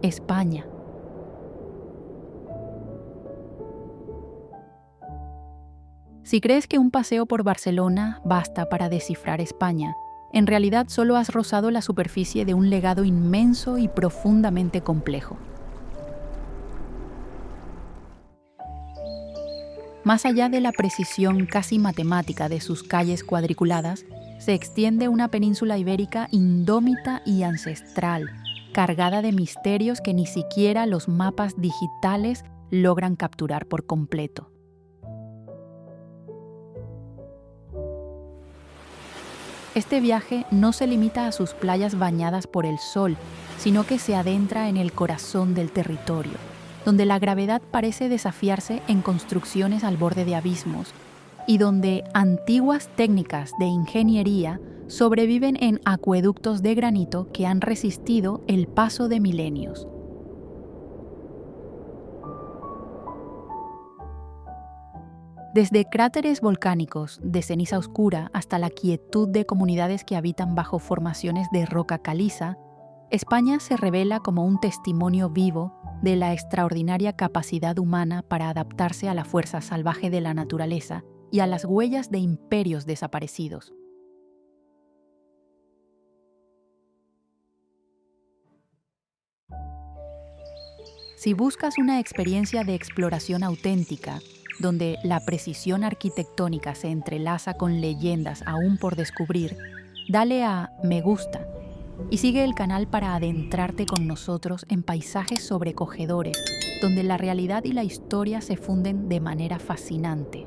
España. Si crees que un paseo por Barcelona basta para descifrar España, en realidad solo has rozado la superficie de un legado inmenso y profundamente complejo. Más allá de la precisión casi matemática de sus calles cuadriculadas, se extiende una península ibérica indómita y ancestral, cargada de misterios que ni siquiera los mapas digitales logran capturar por completo. Este viaje no se limita a sus playas bañadas por el sol, sino que se adentra en el corazón del territorio, donde la gravedad parece desafiarse en construcciones al borde de abismos y donde antiguas técnicas de ingeniería sobreviven en acueductos de granito que han resistido el paso de milenios. Desde cráteres volcánicos de ceniza oscura hasta la quietud de comunidades que habitan bajo formaciones de roca caliza, España se revela como un testimonio vivo de la extraordinaria capacidad humana para adaptarse a la fuerza salvaje de la naturaleza y a las huellas de imperios desaparecidos. Si buscas una experiencia de exploración auténtica, donde la precisión arquitectónica se entrelaza con leyendas aún por descubrir, dale a Me gusta y sigue el canal para adentrarte con nosotros en paisajes sobrecogedores, donde la realidad y la historia se funden de manera fascinante.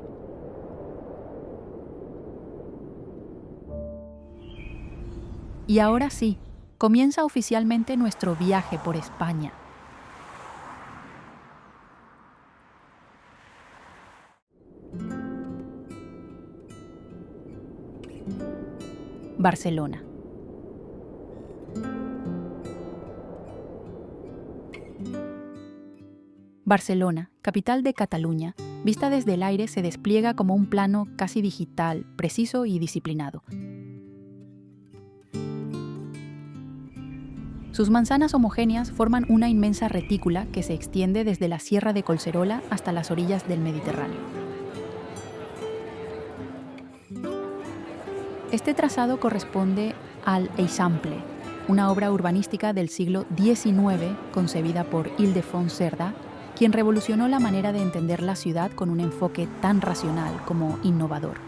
Y ahora sí, comienza oficialmente nuestro viaje por España. Barcelona. Barcelona, capital de Cataluña, vista desde el aire se despliega como un plano casi digital, preciso y disciplinado. Sus manzanas homogéneas forman una inmensa retícula que se extiende desde la Sierra de Collserola hasta las orillas del Mediterráneo. Este trazado corresponde al Eixample, una obra urbanística del siglo XIX concebida por Ildefons Cerdà, quien revolucionó la manera de entender la ciudad con un enfoque tan racional como innovador.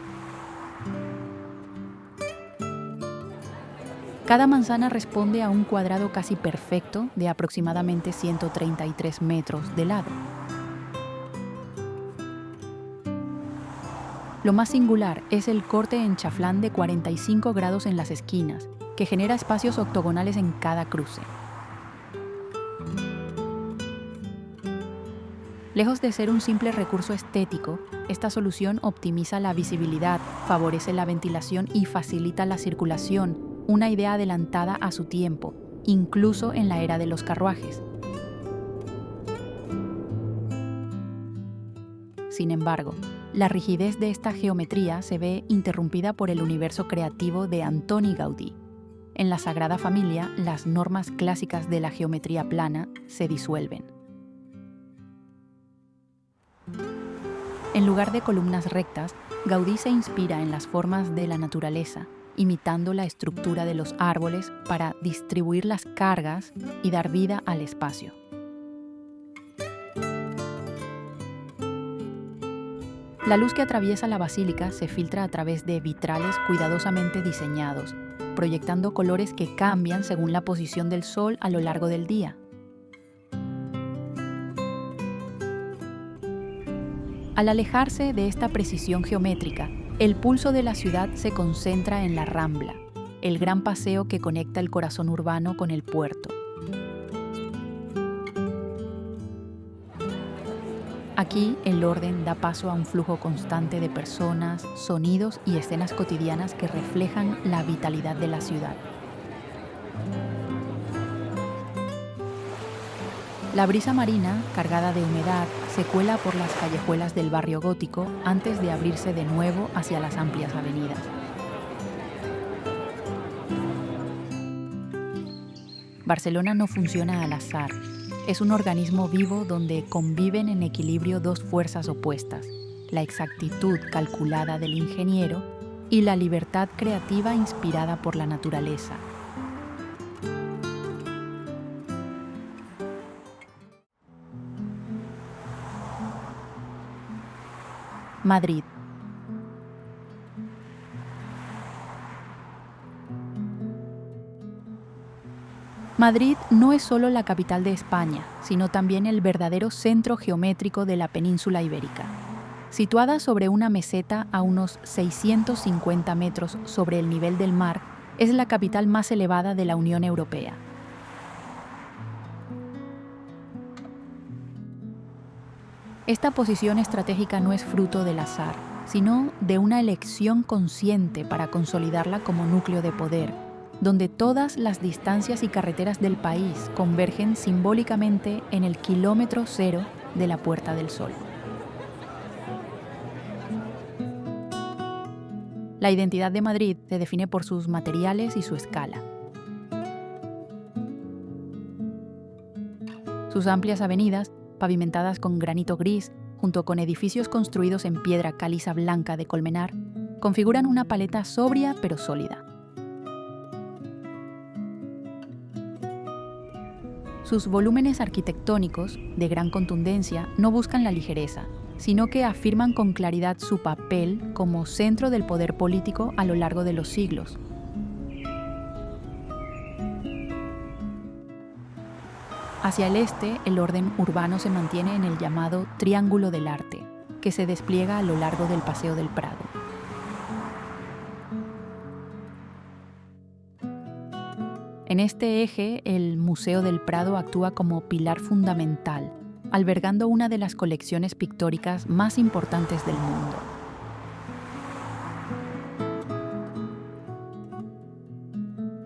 Cada manzana responde a un cuadrado casi perfecto de aproximadamente 133 metros de lado. Lo más singular es el corte en chaflán de 45 grados en las esquinas, que genera espacios octogonales en cada cruce. Lejos de ser un simple recurso estético, esta solución optimiza la visibilidad, favorece la ventilación y facilita la circulación, una idea adelantada a su tiempo, incluso en la era de los carruajes. Sin embargo, la rigidez de esta geometría se ve interrumpida por el universo creativo de Antoni Gaudí. En la Sagrada Familia, las normas clásicas de la geometría plana se disuelven. En lugar de columnas rectas, Gaudí se inspira en las formas de la naturaleza, imitando la estructura de los árboles para distribuir las cargas y dar vida al espacio. La luz que atraviesa la basílica se filtra a través de vitrales cuidadosamente diseñados, proyectando colores que cambian según la posición del sol a lo largo del día. Al alejarse de esta precisión geométrica, el pulso de la ciudad se concentra en la Rambla, el gran paseo que conecta el corazón urbano con el puerto. Aquí el orden da paso a un flujo constante de personas, sonidos y escenas cotidianas que reflejan la vitalidad de la ciudad. La brisa marina, cargada de humedad, se cuela por las callejuelas del barrio gótico antes de abrirse de nuevo hacia las amplias avenidas. Barcelona no funciona al azar, es un organismo vivo donde conviven en equilibrio dos fuerzas opuestas, la exactitud calculada del ingeniero y la libertad creativa inspirada por la naturaleza. Madrid. Madrid no es solo la capital de España, sino también el verdadero centro geométrico de la península ibérica. Situada sobre una meseta a unos 650 metros sobre el nivel del mar, es la capital más elevada de la Unión Europea. Esta posición estratégica no es fruto del azar, sino de una elección consciente para consolidarla como núcleo de poder, donde todas las distancias y carreteras del país convergen simbólicamente en el kilómetro cero de la Puerta del Sol. La identidad de Madrid se define por sus materiales y su escala. Sus amplias avenidas, pavimentadas con granito gris, junto con edificios construidos en piedra caliza blanca de Colmenar, configuran una paleta sobria pero sólida. Sus volúmenes arquitectónicos, de gran contundencia, no buscan la ligereza, sino que afirman con claridad su papel como centro del poder político a lo largo de los siglos. Hacia el este, el orden urbano se mantiene en el llamado Triángulo del Arte, que se despliega a lo largo del Paseo del Prado. En este eje, el Museo del Prado actúa como pilar fundamental, albergando una de las colecciones pictóricas más importantes del mundo.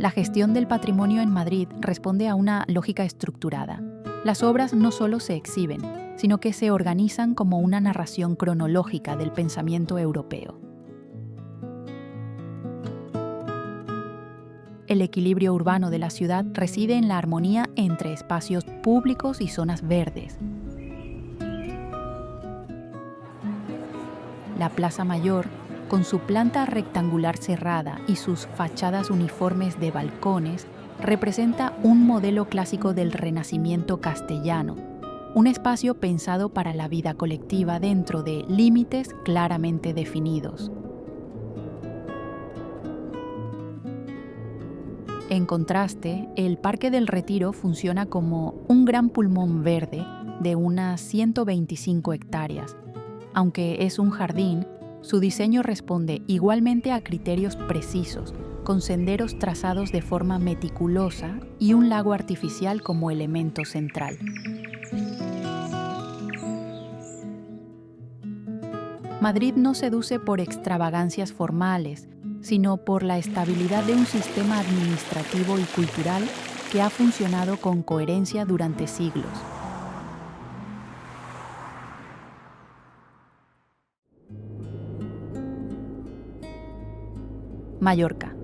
La gestión del patrimonio en Madrid responde a una lógica estructurada. Las obras no solo se exhiben, sino que se organizan como una narración cronológica del pensamiento europeo. El equilibrio urbano de la ciudad reside en la armonía entre espacios públicos y zonas verdes. La Plaza Mayor, con su planta rectangular cerrada y sus fachadas uniformes de balcones, representa un modelo clásico del Renacimiento castellano, un espacio pensado para la vida colectiva dentro de límites claramente definidos. En contraste, el Parque del Retiro funciona como un gran pulmón verde de unas 125 hectáreas. Aunque es un jardín, su diseño responde igualmente a criterios precisos, con senderos trazados de forma meticulosa y un lago artificial como elemento central. Madrid no seduce por extravagancias formales, sino por la estabilidad de un sistema administrativo y cultural que ha funcionado con coherencia durante siglos. Mallorca.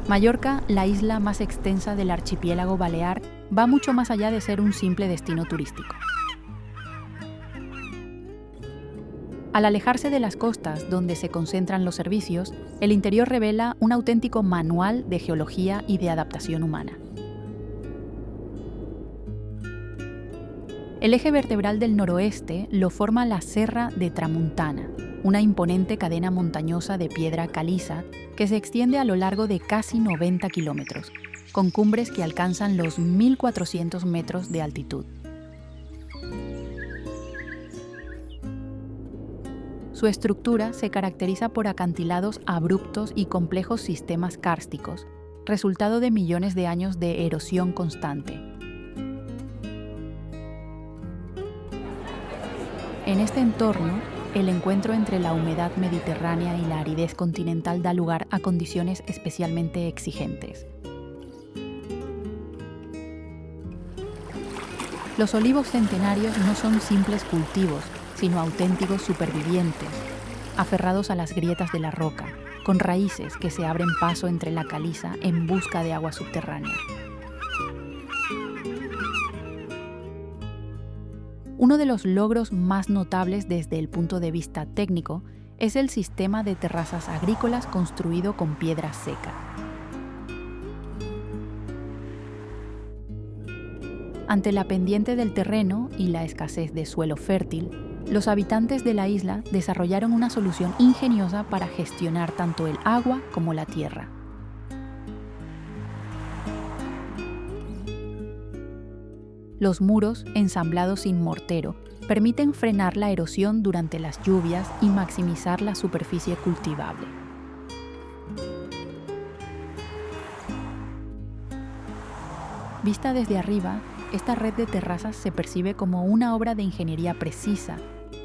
Mallorca, la isla más extensa del archipiélago balear, va mucho más allá de ser un simple destino turístico. Al alejarse de las costas donde se concentran los servicios, el interior revela un auténtico manual de geología y de adaptación humana. El eje vertebral del noroeste lo forma la Serra de Tramuntana, una imponente cadena montañosa de piedra caliza que se extiende a lo largo de casi 90 kilómetros, con cumbres que alcanzan los 1.400 metros de altitud. Su estructura se caracteriza por acantilados abruptos y complejos sistemas kársticos, resultado de millones de años de erosión constante. En este entorno, el encuentro entre la humedad mediterránea y la aridez continental da lugar a condiciones especialmente exigentes. Los olivos centenarios no son simples cultivos, sino auténticos supervivientes. aferrados a las grietas de la roca, con raíces que se abren paso entre la caliza en busca de agua subterránea. Uno de los logros más notables desde el punto de vista técnico es el sistema de terrazas agrícolas construido con piedra seca. Ante la pendiente del terreno y la escasez de suelo fértil, los habitantes de la isla desarrollaron una solución ingeniosa para gestionar tanto el agua como la tierra. Los muros, ensamblados sin mortero, permiten frenar la erosión durante las lluvias y maximizar la superficie cultivable. Vista desde arriba, esta red de terrazas se percibe como una obra de ingeniería precisa,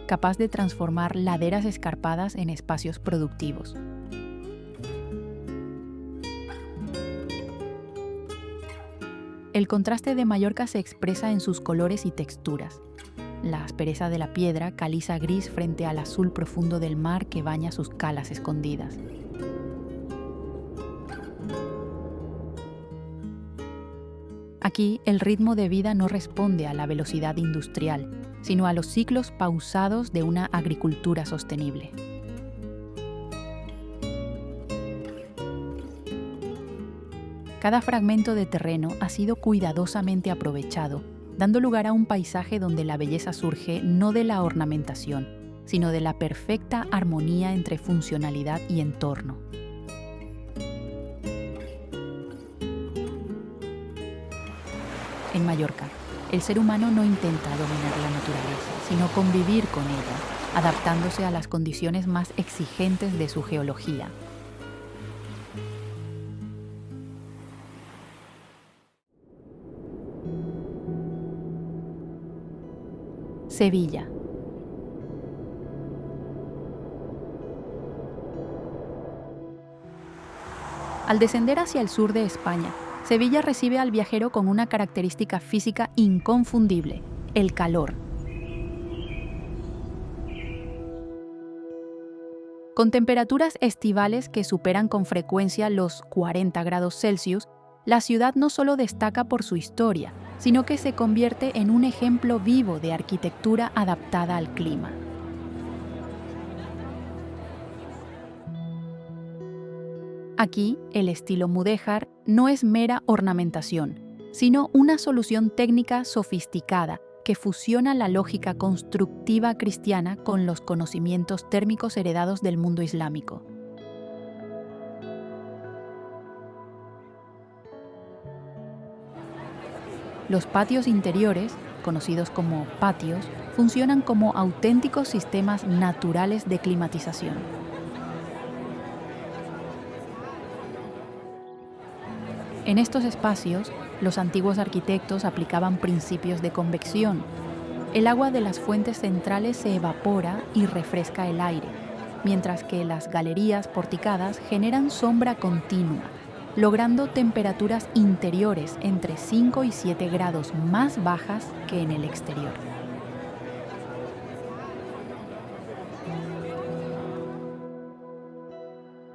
capaz de transformar laderas escarpadas en espacios productivos. El contraste de Mallorca se expresa en sus colores y texturas. La aspereza de la piedra caliza gris frente al azul profundo del mar que baña sus calas escondidas. Aquí, el ritmo de vida no responde a la velocidad industrial, sino a los ciclos pausados de una agricultura sostenible. Cada fragmento de terreno ha sido cuidadosamente aprovechado, dando lugar a un paisaje donde la belleza surge no de la ornamentación, sino de la perfecta armonía entre funcionalidad y entorno. En Mallorca, el ser humano no intenta dominar la naturaleza, sino convivir con ella, adaptándose a las condiciones más exigentes de su geología. Sevilla. Al descender hacia el sur de España, Sevilla recibe al viajero con una característica física inconfundible: el calor. Con temperaturas estivales que superan con frecuencia los 40 grados Celsius, la ciudad no solo destaca por su historia, sino que se convierte en un ejemplo vivo de arquitectura adaptada al clima. Aquí, el estilo mudéjar no es mera ornamentación, sino una solución técnica sofisticada que fusiona la lógica constructiva cristiana con los conocimientos térmicos heredados del mundo islámico. Los patios interiores, conocidos como patios, funcionan como auténticos sistemas naturales de climatización. En estos espacios, los antiguos arquitectos aplicaban principios de convección. El agua de las fuentes centrales se evapora y refresca el aire, mientras que las galerías porticadas generan sombra continua, logrando temperaturas interiores entre 5 y 7 grados más bajas que en el exterior.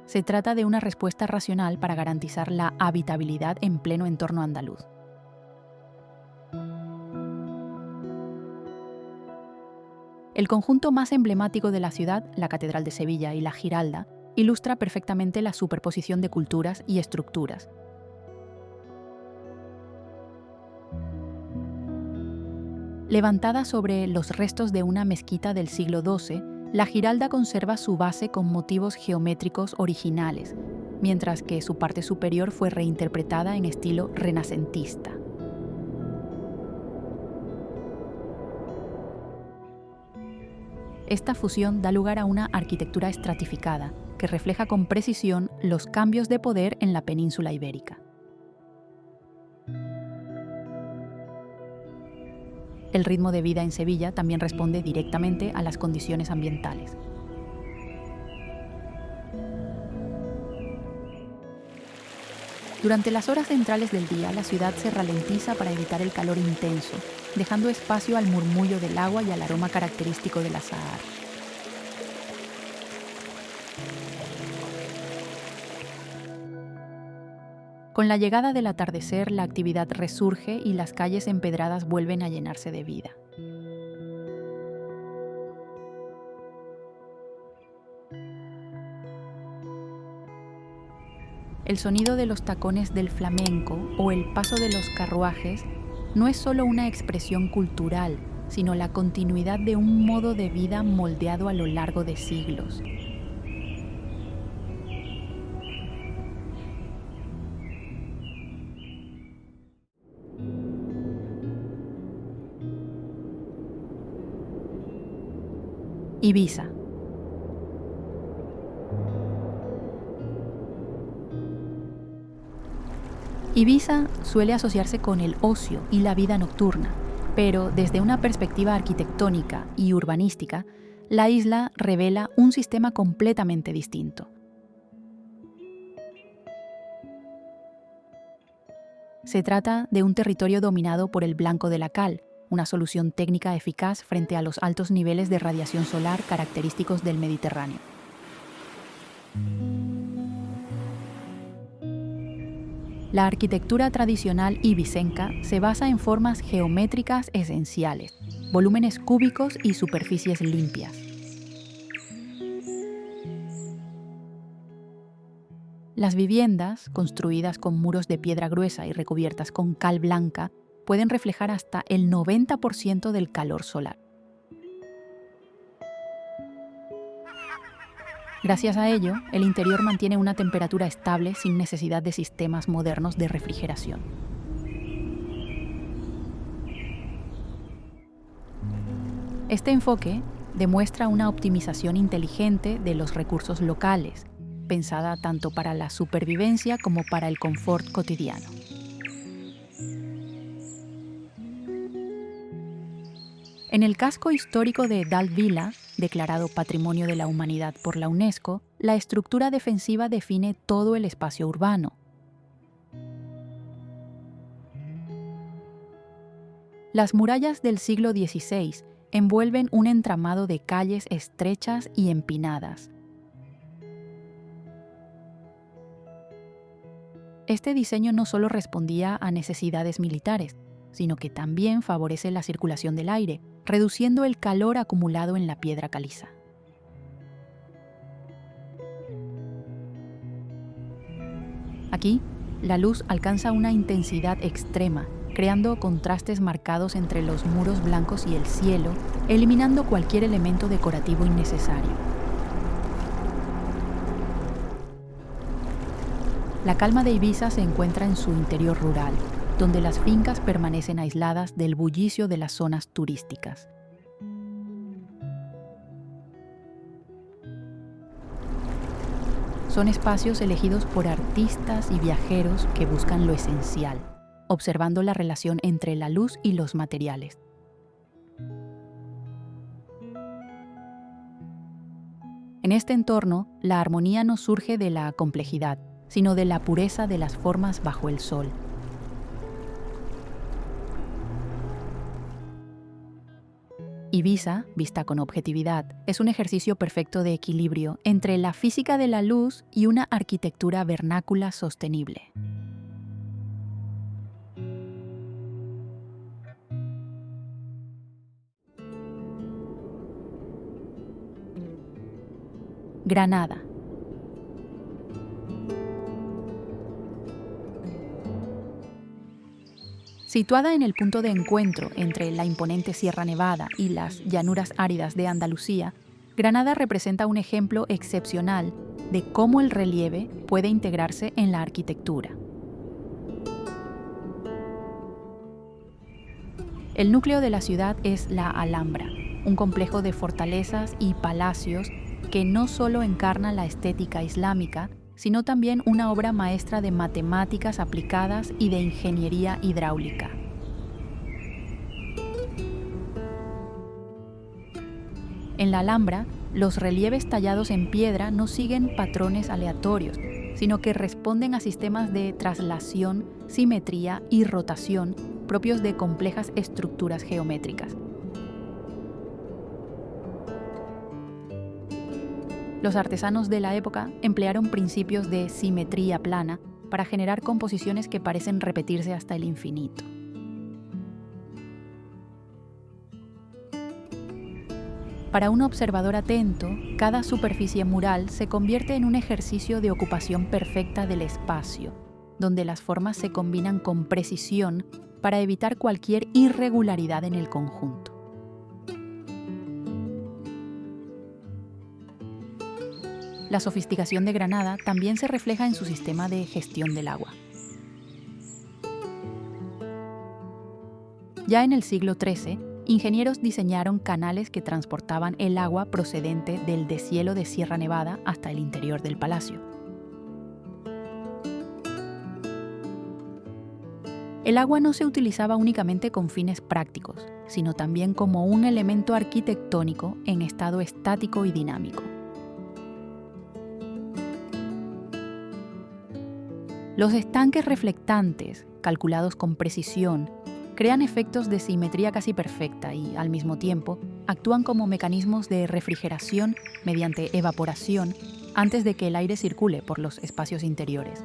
Se trata de una respuesta racional para garantizar la habitabilidad en pleno entorno andaluz. El conjunto más emblemático de la ciudad, la Catedral de Sevilla y la Giralda, ilustra perfectamente la superposición de culturas y estructuras. Levantada sobre los restos de una mezquita del siglo XII, la Giralda conserva su base con motivos geométricos originales, mientras que su parte superior fue reinterpretada en estilo renacentista. Esta fusión da lugar a una arquitectura estratificada, que refleja con precisión los cambios de poder en la península ibérica. El ritmo de vida en Sevilla también responde directamente a las condiciones ambientales. Durante las horas centrales del día, la ciudad se ralentiza para evitar el calor intenso, dejando espacio al murmullo del agua y al aroma característico del azahar. Con la llegada del atardecer, la actividad resurge y las calles empedradas vuelven a llenarse de vida. El sonido de los tacones del flamenco o el paso de los carruajes no es solo una expresión cultural, sino la continuidad de un modo de vida moldeado a lo largo de siglos. Ibiza. Ibiza suele asociarse con el ocio y la vida nocturna, pero desde una perspectiva arquitectónica y urbanística, la isla revela un sistema completamente distinto. Se trata de un territorio dominado por el blanco de la cal, una solución técnica eficaz frente a los altos niveles de radiación solar característicos del Mediterráneo. La arquitectura tradicional ibicenca se basa en formas geométricas esenciales, volúmenes cúbicos y superficies limpias. Las viviendas, construidas con muros de piedra gruesa y recubiertas con cal blanca, pueden reflejar hasta el 90% del calor solar. Gracias a ello, el interior mantiene una temperatura estable sin necesidad de sistemas modernos de refrigeración. Este enfoque demuestra una optimización inteligente de los recursos locales, pensada tanto para la supervivencia como para el confort cotidiano. En el casco histórico de Dalt Vila, declarado Patrimonio de la Humanidad por la UNESCO, la estructura defensiva define todo el espacio urbano. Las murallas del siglo XVI envuelven un entramado de calles estrechas y empinadas. Este diseño no solo respondía a necesidades militares, sino que también favorece la circulación del aire, reduciendo el calor acumulado en la piedra caliza. Aquí, la luz alcanza una intensidad extrema, creando contrastes marcados entre los muros blancos y el cielo, eliminando cualquier elemento decorativo innecesario. La calma de Ibiza se encuentra en su interior rural, donde las fincas permanecen aisladas del bullicio de las zonas turísticas. Son espacios elegidos por artistas y viajeros que buscan lo esencial, observando la relación entre la luz y los materiales. En este entorno, la armonía no surge de la complejidad, sino de la pureza de las formas bajo el sol. Ibiza, vista con objetividad, es un ejercicio perfecto de equilibrio entre la física de la luz y una arquitectura vernácula sostenible. Granada. Situada en el punto de encuentro entre la imponente Sierra Nevada y las llanuras áridas de Andalucía, Granada representa un ejemplo excepcional de cómo el relieve puede integrarse en la arquitectura. El núcleo de la ciudad es la Alhambra, un complejo de fortalezas y palacios que no solo encarna la estética islámica, sino también una obra maestra de matemáticas aplicadas y de ingeniería hidráulica. En la Alhambra, los relieves tallados en piedra no siguen patrones aleatorios, sino que responden a sistemas de traslación, simetría y rotación propios de complejas estructuras geométricas. Los artesanos de la época emplearon principios de simetría plana para generar composiciones que parecen repetirse hasta el infinito. Para un observador atento, cada superficie mural se convierte en un ejercicio de ocupación perfecta del espacio, donde las formas se combinan con precisión para evitar cualquier irregularidad en el conjunto. La sofisticación de Granada también se refleja en su sistema de gestión del agua. Ya en el siglo XIII, ingenieros diseñaron canales que transportaban el agua procedente del deshielo de Sierra Nevada hasta el interior del palacio. El agua no se utilizaba únicamente con fines prácticos, sino también como un elemento arquitectónico en estado estático y dinámico. Los estanques reflectantes, calculados con precisión, crean efectos de simetría casi perfecta y, al mismo tiempo, actúan como mecanismos de refrigeración mediante evaporación antes de que el aire circule por los espacios interiores.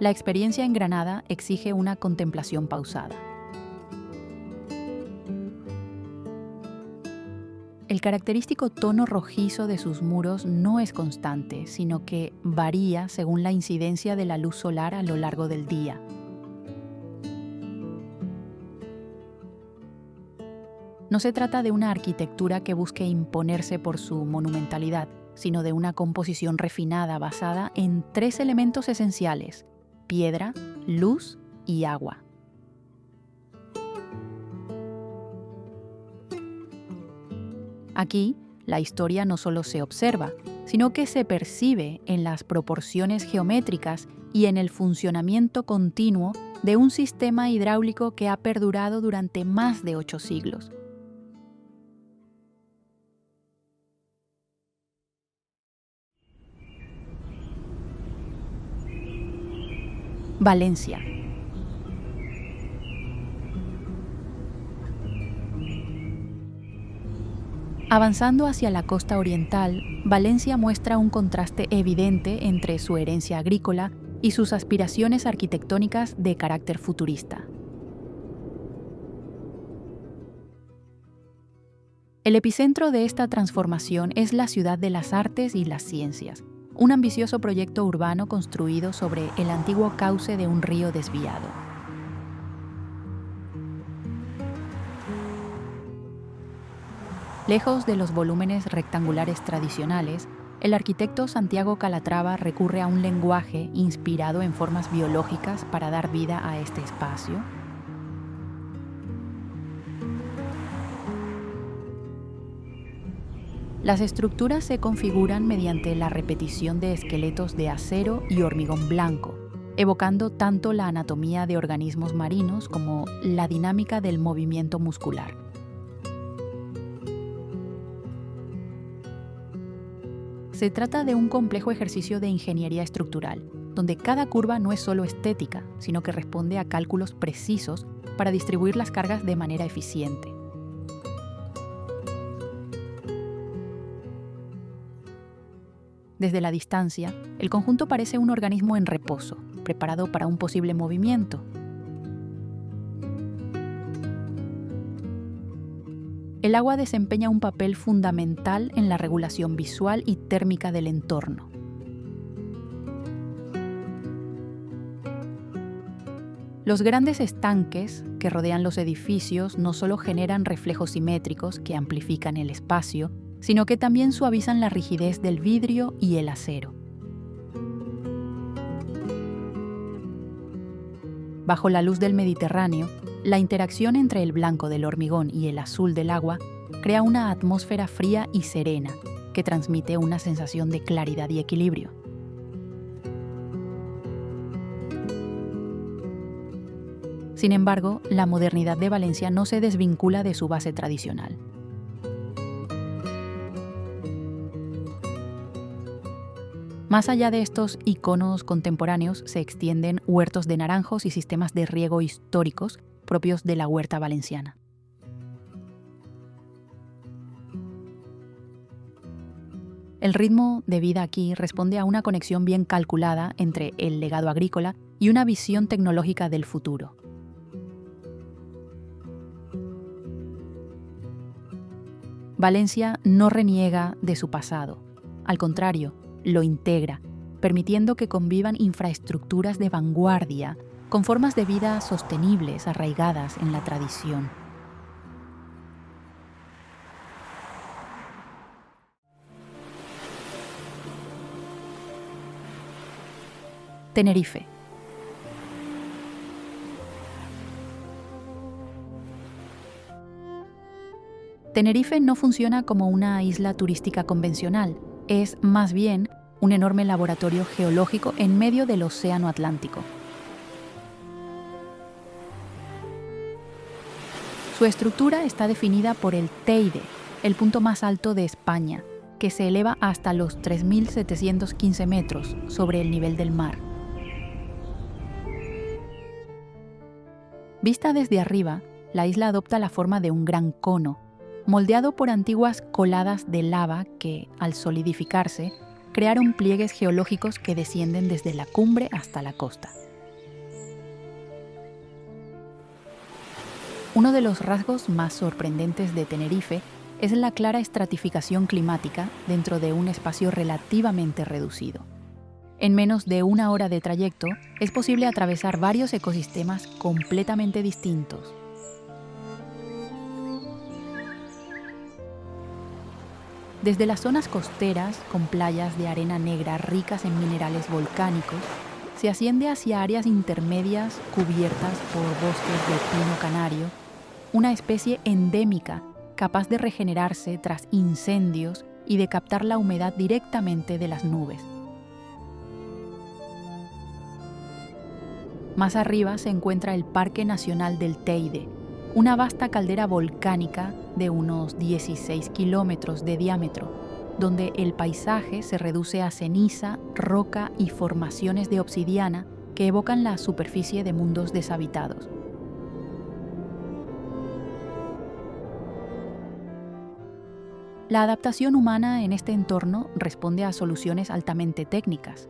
La experiencia en Granada exige una contemplación pausada. El característico tono rojizo de sus muros no es constante, sino que varía según la incidencia de la luz solar a lo largo del día. No se trata de una arquitectura que busque imponerse por su monumentalidad, sino de una composición refinada basada en 3 elementos esenciales: piedra, luz y agua. Aquí, la historia no solo se observa, sino que se percibe en las proporciones geométricas y en el funcionamiento continuo de un sistema hidráulico que ha perdurado durante más de 8 siglos. Valencia. Avanzando hacia la costa oriental, Valencia muestra un contraste evidente entre su herencia agrícola y sus aspiraciones arquitectónicas de carácter futurista. El epicentro de esta transformación es la ciudad de las artes y las ciencias, un ambicioso proyecto urbano construido sobre el antiguo cauce de un río desviado. Lejos de los volúmenes rectangulares tradicionales, el arquitecto Santiago Calatrava recurre a un lenguaje inspirado en formas biológicas para dar vida a este espacio. Las estructuras se configuran mediante la repetición de esqueletos de acero y hormigón blanco, evocando tanto la anatomía de organismos marinos como la dinámica del movimiento muscular. Se trata de un complejo ejercicio de ingeniería estructural, donde cada curva no es solo estética, sino que responde a cálculos precisos para distribuir las cargas de manera eficiente. Desde la distancia, el conjunto parece un organismo en reposo, preparado para un posible movimiento. El agua desempeña un papel fundamental en la regulación visual y térmica del entorno. Los grandes estanques que rodean los edificios no solo generan reflejos simétricos que amplifican el espacio, sino que también suavizan la rigidez del vidrio y el acero. Bajo la luz del Mediterráneo, la interacción entre el blanco del hormigón y el azul del agua crea una atmósfera fría y serena que transmite una sensación de claridad y equilibrio. Sin embargo, la modernidad de Valencia no se desvincula de su base tradicional. Más allá de estos iconos contemporáneos se extienden huertos de naranjos y sistemas de riego históricos propios de la huerta valenciana. El ritmo de vida aquí responde a una conexión bien calculada entre el legado agrícola y una visión tecnológica del futuro. Valencia no reniega de su pasado, al contrario, lo integra, permitiendo que convivan infraestructuras de vanguardia con formas de vida sostenibles arraigadas en la tradición. Tenerife. Tenerife no funciona como una isla turística convencional, es más bien un enorme laboratorio geológico en medio del Océano Atlántico. Su estructura está definida por el Teide, el punto más alto de España, que se eleva hasta los 3.715 metros sobre el nivel del mar. Vista desde arriba, la isla adopta la forma de un gran cono, moldeado por antiguas coladas de lava que, al solidificarse, crearon pliegues geológicos que descienden desde la cumbre hasta la costa. Uno de los rasgos más sorprendentes de Tenerife es la clara estratificación climática dentro de un espacio relativamente reducido. En menos de una hora de trayecto, es posible atravesar varios ecosistemas completamente distintos. Desde las zonas costeras, con playas de arena negra ricas en minerales volcánicos, se asciende hacia áreas intermedias cubiertas por bosques de pino canario, una especie endémica capaz de regenerarse tras incendios y de captar la humedad directamente de las nubes. Más arriba se encuentra el Parque Nacional del Teide, una vasta caldera volcánica de unos 16 kilómetros de diámetro, donde el paisaje se reduce a ceniza, roca y formaciones de obsidiana que evocan la superficie de mundos deshabitados. La adaptación humana en este entorno responde a soluciones altamente técnicas.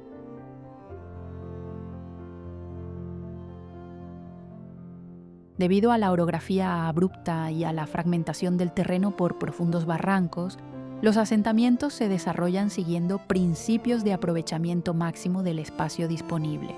Debido a la orografía abrupta y a la fragmentación del terreno por profundos barrancos, los asentamientos se desarrollan siguiendo principios de aprovechamiento máximo del espacio disponible.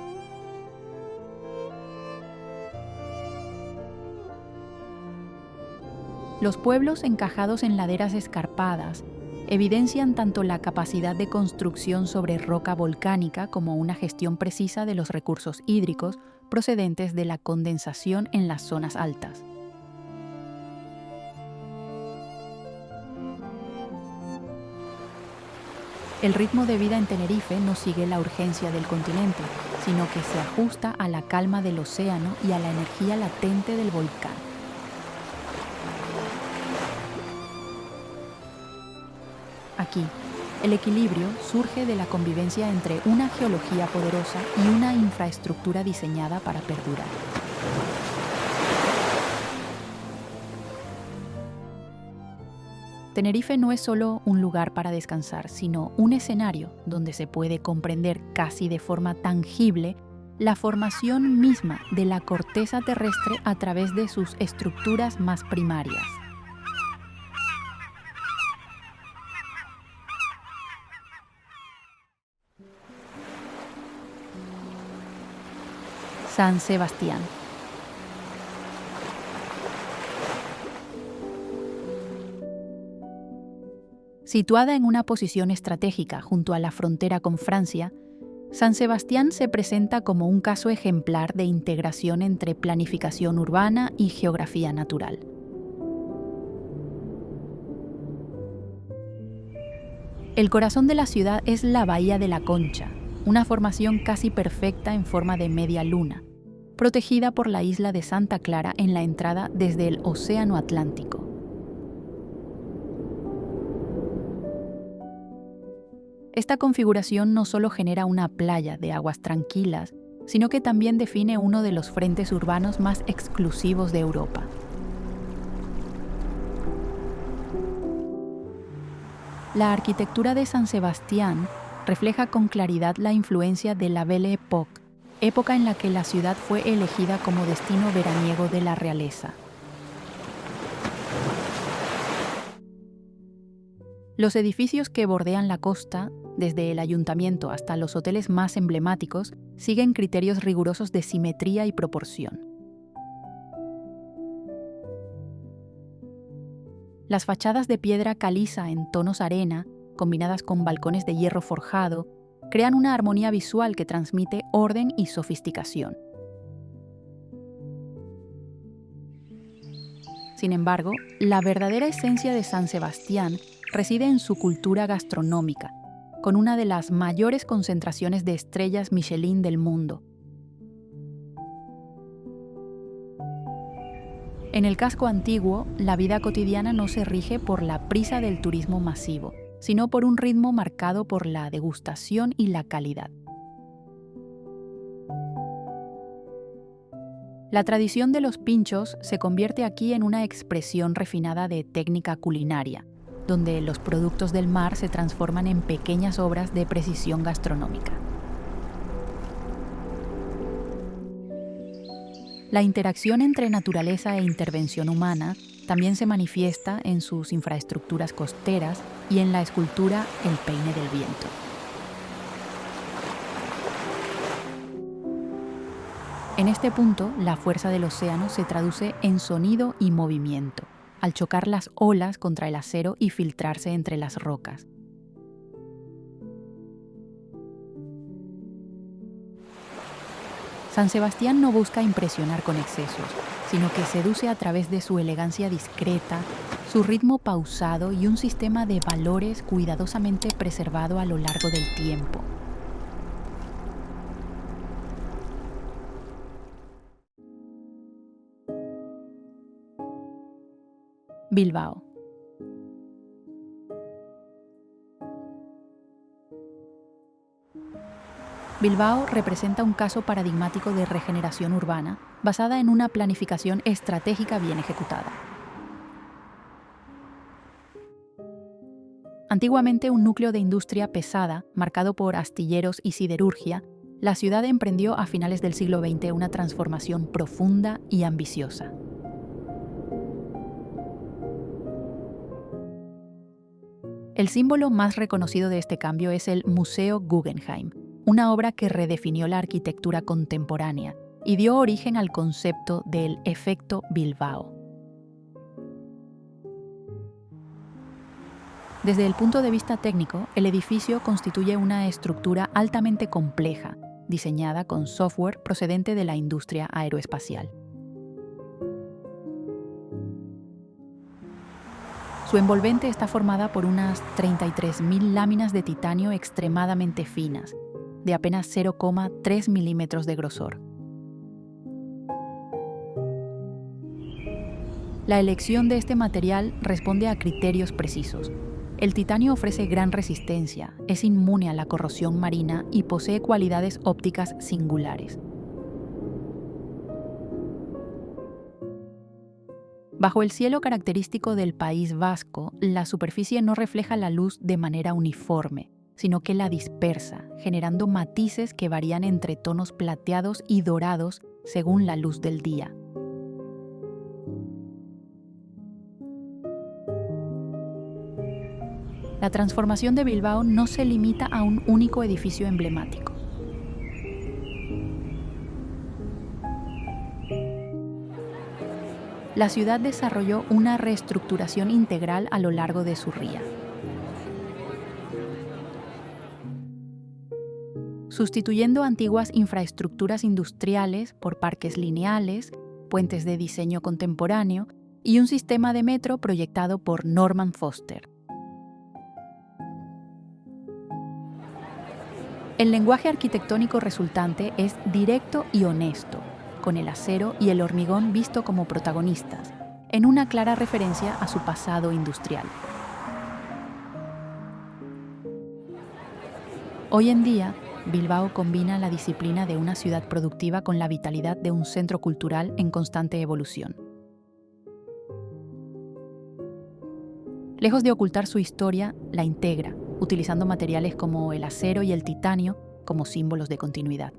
Los pueblos encajados en laderas escarpadas evidencian tanto la capacidad de construcción sobre roca volcánica como una gestión precisa de los recursos hídricos procedentes de la condensación en las zonas altas. El ritmo de vida en Tenerife no sigue la urgencia del continente, sino que se ajusta a la calma del océano y a la energía latente del volcán. Aquí, el equilibrio surge de la convivencia entre una geología poderosa y una infraestructura diseñada para perdurar. Tenerife no es solo un lugar para descansar, sino un escenario donde se puede comprender casi de forma tangible la formación misma de la corteza terrestre a través de sus estructuras más primarias. San Sebastián. Situada en una posición estratégica junto a la frontera con Francia, San Sebastián se presenta como un caso ejemplar de integración entre planificación urbana y geografía natural. El corazón de la ciudad es la Bahía de la Concha, una formación casi perfecta en forma de media luna, protegida por la isla de Santa Clara en la entrada desde el Océano Atlántico. Esta configuración no solo genera una playa de aguas tranquilas, sino que también define uno de los frentes urbanos más exclusivos de Europa. La arquitectura de San Sebastián refleja con claridad la influencia de la Belle Époque, época en la que la ciudad fue elegida como destino veraniego de la realeza. Los edificios que bordean la costa, desde el ayuntamiento hasta los hoteles más emblemáticos, siguen criterios rigurosos de simetría y proporción. Las fachadas de piedra caliza en tonos arena, combinadas con balcones de hierro forjado, crean una armonía visual que transmite orden y sofisticación. Sin embargo, la verdadera esencia de San Sebastián reside en su cultura gastronómica, con una de las mayores concentraciones de estrellas Michelin del mundo. En el casco antiguo, la vida cotidiana no se rige por la prisa del turismo masivo, sino por un ritmo marcado por la degustación y la calidad. La tradición de los pinchos se convierte aquí en una expresión refinada de técnica culinaria, donde los productos del mar se transforman en pequeñas obras de precisión gastronómica. La interacción entre naturaleza e intervención humana también se manifiesta en sus infraestructuras costeras y en la escultura El peine del viento. En este punto, la fuerza del océano se traduce en sonido y movimiento, al chocar las olas contra el acero y filtrarse entre las rocas. San Sebastián no busca impresionar con excesos, sino que seduce a través de su elegancia discreta, su ritmo pausado y un sistema de valores cuidadosamente preservado a lo largo del tiempo. Bilbao. Bilbao representa un caso paradigmático de regeneración urbana basada en una planificación estratégica bien ejecutada. Antiguamente un núcleo de industria pesada, marcado por astilleros y siderurgia, la ciudad emprendió a finales del siglo XX una transformación profunda y ambiciosa. El símbolo más reconocido de este cambio es el Museo Guggenheim, una obra que redefinió la arquitectura contemporánea y dio origen al concepto del efecto Bilbao. Desde el punto de vista técnico, el edificio constituye una estructura altamente compleja, diseñada con software procedente de la industria aeroespacial. Su envolvente está formada por unas 33.000 láminas de titanio extremadamente finas, de apenas 0,3 milímetros de grosor. La elección de este material responde a criterios precisos. El titanio ofrece gran resistencia, es inmune a la corrosión marina y posee cualidades ópticas singulares. Bajo el cielo característico del País Vasco, la superficie no refleja la luz de manera uniforme, sino que la dispersa, generando matices que varían entre tonos plateados y dorados según la luz del día. La transformación de Bilbao no se limita a un único edificio emblemático. La ciudad desarrolló una reestructuración integral a lo largo de su ría. Sustituyendo antiguas infraestructuras industriales por parques lineales, puentes de diseño contemporáneo y un sistema de metro proyectado por Norman Foster. El lenguaje arquitectónico resultante es directo y honesto, con el acero y el hormigón visto como protagonistas, en una clara referencia a su pasado industrial. Hoy en día, Bilbao combina la disciplina de una ciudad productiva con la vitalidad de un centro cultural en constante evolución. Lejos de ocultar su historia, la integra, utilizando materiales como el acero y el titanio como símbolos de continuidad.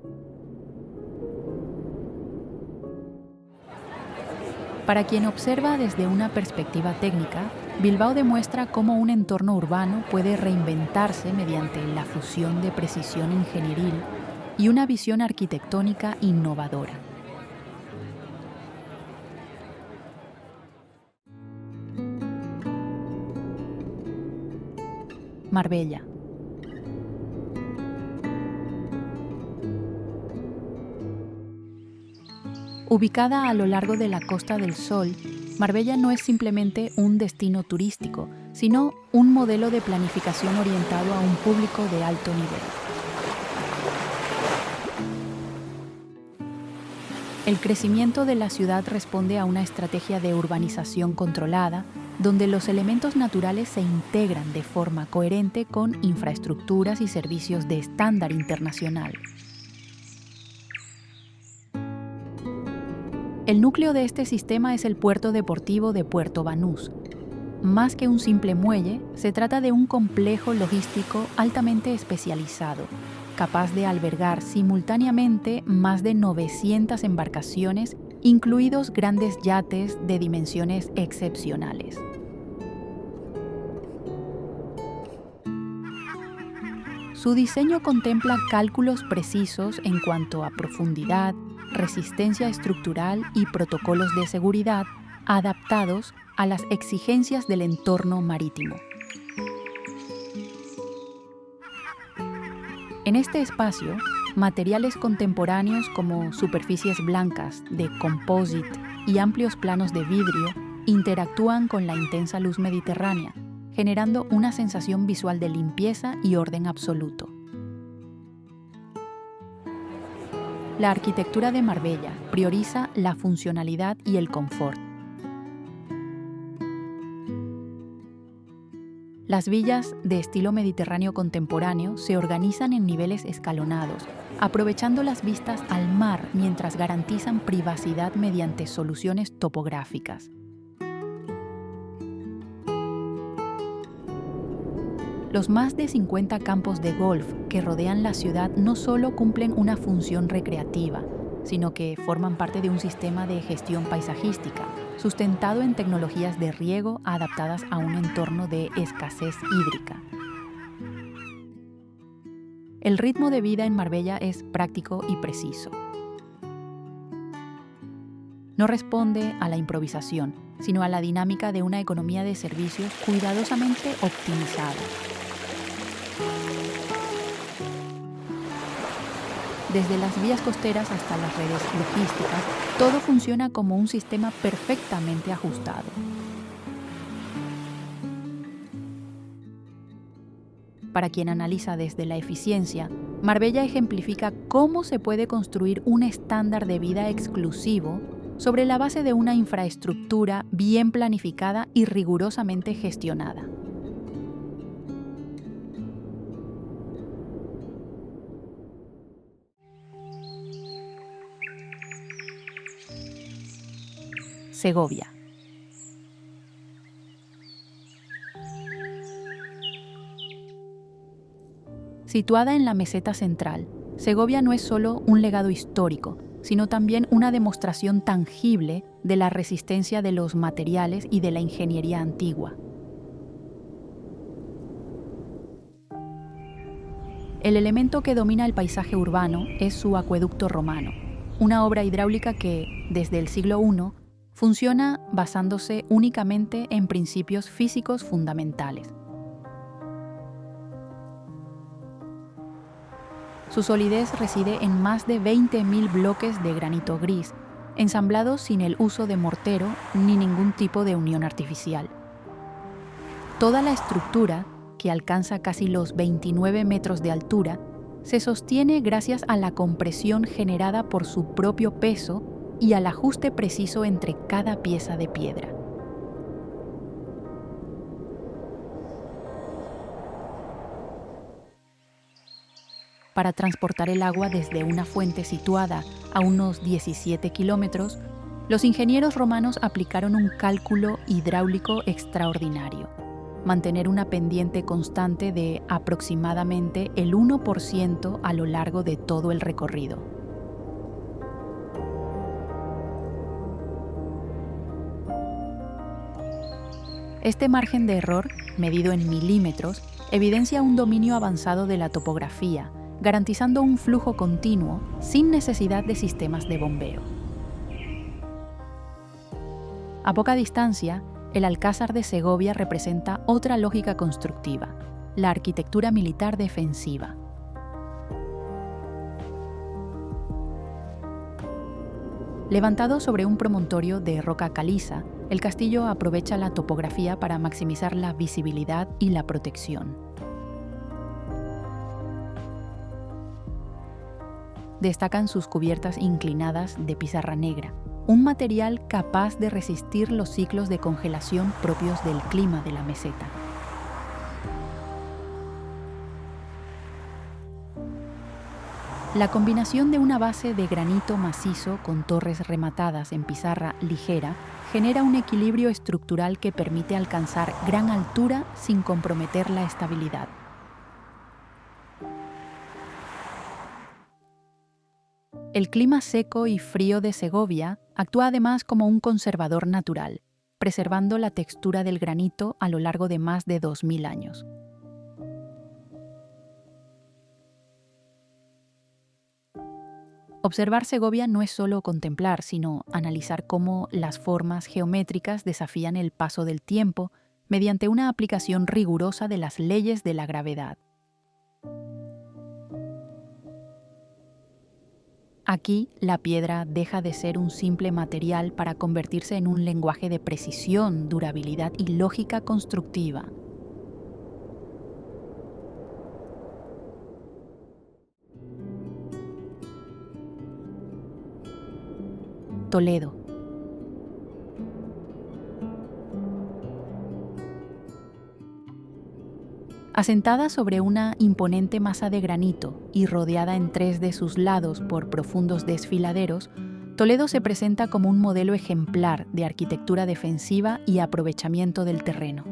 Para quien observa desde una perspectiva técnica, Bilbao demuestra cómo un entorno urbano puede reinventarse mediante la fusión de precisión ingenieril y una visión arquitectónica innovadora. Marbella. Ubicada a lo largo de la Costa del Sol, Marbella no es simplemente un destino turístico, sino un modelo de planificación orientado a un público de alto nivel. El crecimiento de la ciudad responde a una estrategia de urbanización controlada, donde los elementos naturales se integran de forma coherente con infraestructuras y servicios de estándar internacional. El núcleo de este sistema es el puerto deportivo de Puerto Banús. Más que un simple muelle, se trata de un complejo logístico altamente especializado, capaz de albergar simultáneamente más de 900 embarcaciones, incluidos grandes yates de dimensiones excepcionales. Su diseño contempla cálculos precisos en cuanto a profundidad, resistencia estructural y protocolos de seguridad adaptados a las exigencias del entorno marítimo. En este espacio, materiales contemporáneos como superficies blancas de composite y amplios planos de vidrio interactúan con la intensa luz mediterránea, generando una sensación visual de limpieza y orden absoluto. La arquitectura de Marbella prioriza la funcionalidad y el confort. Las villas de estilo mediterráneo contemporáneo se organizan en niveles escalonados, aprovechando las vistas al mar mientras garantizan privacidad mediante soluciones topográficas. Los más de 50 campos de golf que rodean la ciudad no solo cumplen una función recreativa, sino que forman parte de un sistema de gestión paisajística, sustentado en tecnologías de riego adaptadas a un entorno de escasez hídrica. El ritmo de vida en Marbella es práctico y preciso. No responde a la improvisación, sino a la dinámica de una economía de servicios cuidadosamente optimizada. Desde las vías costeras hasta las redes logísticas, todo funciona como un sistema perfectamente ajustado. Para quien analiza desde la eficiencia, Marbella ejemplifica cómo se puede construir un estándar de vida exclusivo sobre la base de una infraestructura bien planificada y rigurosamente gestionada. Segovia. Situada en la meseta central, Segovia no es solo un legado histórico, sino también una demostración tangible de la resistencia de los materiales y de la ingeniería antigua. El elemento que domina el paisaje urbano es su acueducto romano, una obra hidráulica que, desde el siglo I, funciona basándose únicamente en principios físicos fundamentales. Su solidez reside en más de 20.000 bloques de granito gris, ensamblados sin el uso de mortero ni ningún tipo de unión artificial. Toda la estructura, que alcanza casi los 29 metros de altura, se sostiene gracias a la compresión generada por su propio peso y al ajuste preciso entre cada pieza de piedra. Para transportar el agua desde una fuente situada a unos 17 kilómetros, los ingenieros romanos aplicaron un cálculo hidráulico extraordinario. mantener una pendiente constante de aproximadamente el 1% a lo largo de todo el recorrido. Este margen de error, medido en milímetros, evidencia un dominio avanzado de la topografía, garantizando un flujo continuo sin necesidad de sistemas de bombeo. A poca distancia, el Alcázar de Segovia representa otra lógica constructiva, la arquitectura militar defensiva. Levantado sobre un promontorio de roca caliza, el castillo aprovecha la topografía para maximizar la visibilidad y la protección. Destacan sus cubiertas inclinadas de pizarra negra, un material capaz de resistir los ciclos de congelación propios del clima de la meseta. La combinación de una base de granito macizo con torres rematadas en pizarra ligera genera un equilibrio estructural que permite alcanzar gran altura sin comprometer la estabilidad. El clima seco y frío de Segovia actúa además como un conservador natural, preservando la textura del granito a lo largo de más de 2000 años. Observar Segovia no es solo contemplar, sino analizar cómo las formas geométricas desafían el paso del tiempo mediante una aplicación rigurosa de las leyes de la gravedad. Aquí, la piedra deja de ser un simple material para convertirse en un lenguaje de precisión, durabilidad y lógica constructiva. Toledo. Asentada sobre una imponente masa de granito y rodeada en 3 de sus lados por profundos desfiladeros, Toledo se presenta como un modelo ejemplar de arquitectura defensiva y aprovechamiento del terreno.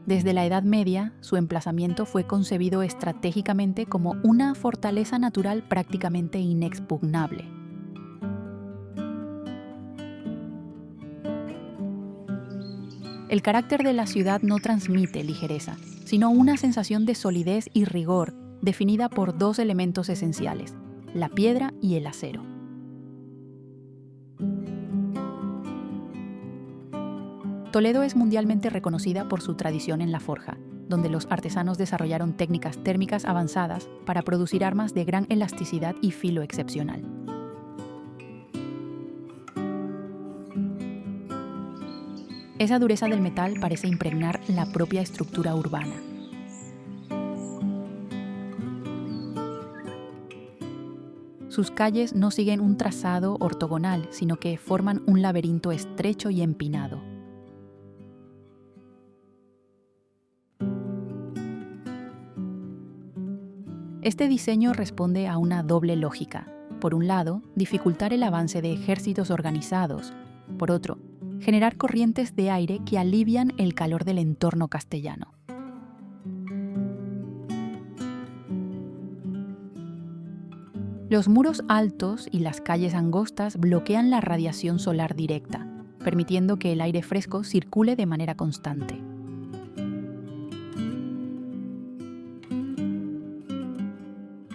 Desde la Edad Media, su emplazamiento fue concebido estratégicamente como una fortaleza natural prácticamente inexpugnable. El carácter de la ciudad no transmite ligereza, sino una sensación de solidez y rigor definida por 2 elementos esenciales, la piedra y el acero. Toledo es mundialmente reconocida por su tradición en la forja, donde los artesanos desarrollaron técnicas térmicas avanzadas para producir armas de gran elasticidad y filo excepcional. Esa dureza del metal parece impregnar la propia estructura urbana. Sus calles no siguen un trazado ortogonal, sino que forman un laberinto estrecho y empinado. Este diseño responde a una doble lógica. Por un lado, dificultar el avance de ejércitos organizados. Por otro, generar corrientes de aire que alivian el calor del entorno castellano. Los muros altos y las calles angostas bloquean la radiación solar directa, permitiendo que el aire fresco circule de manera constante.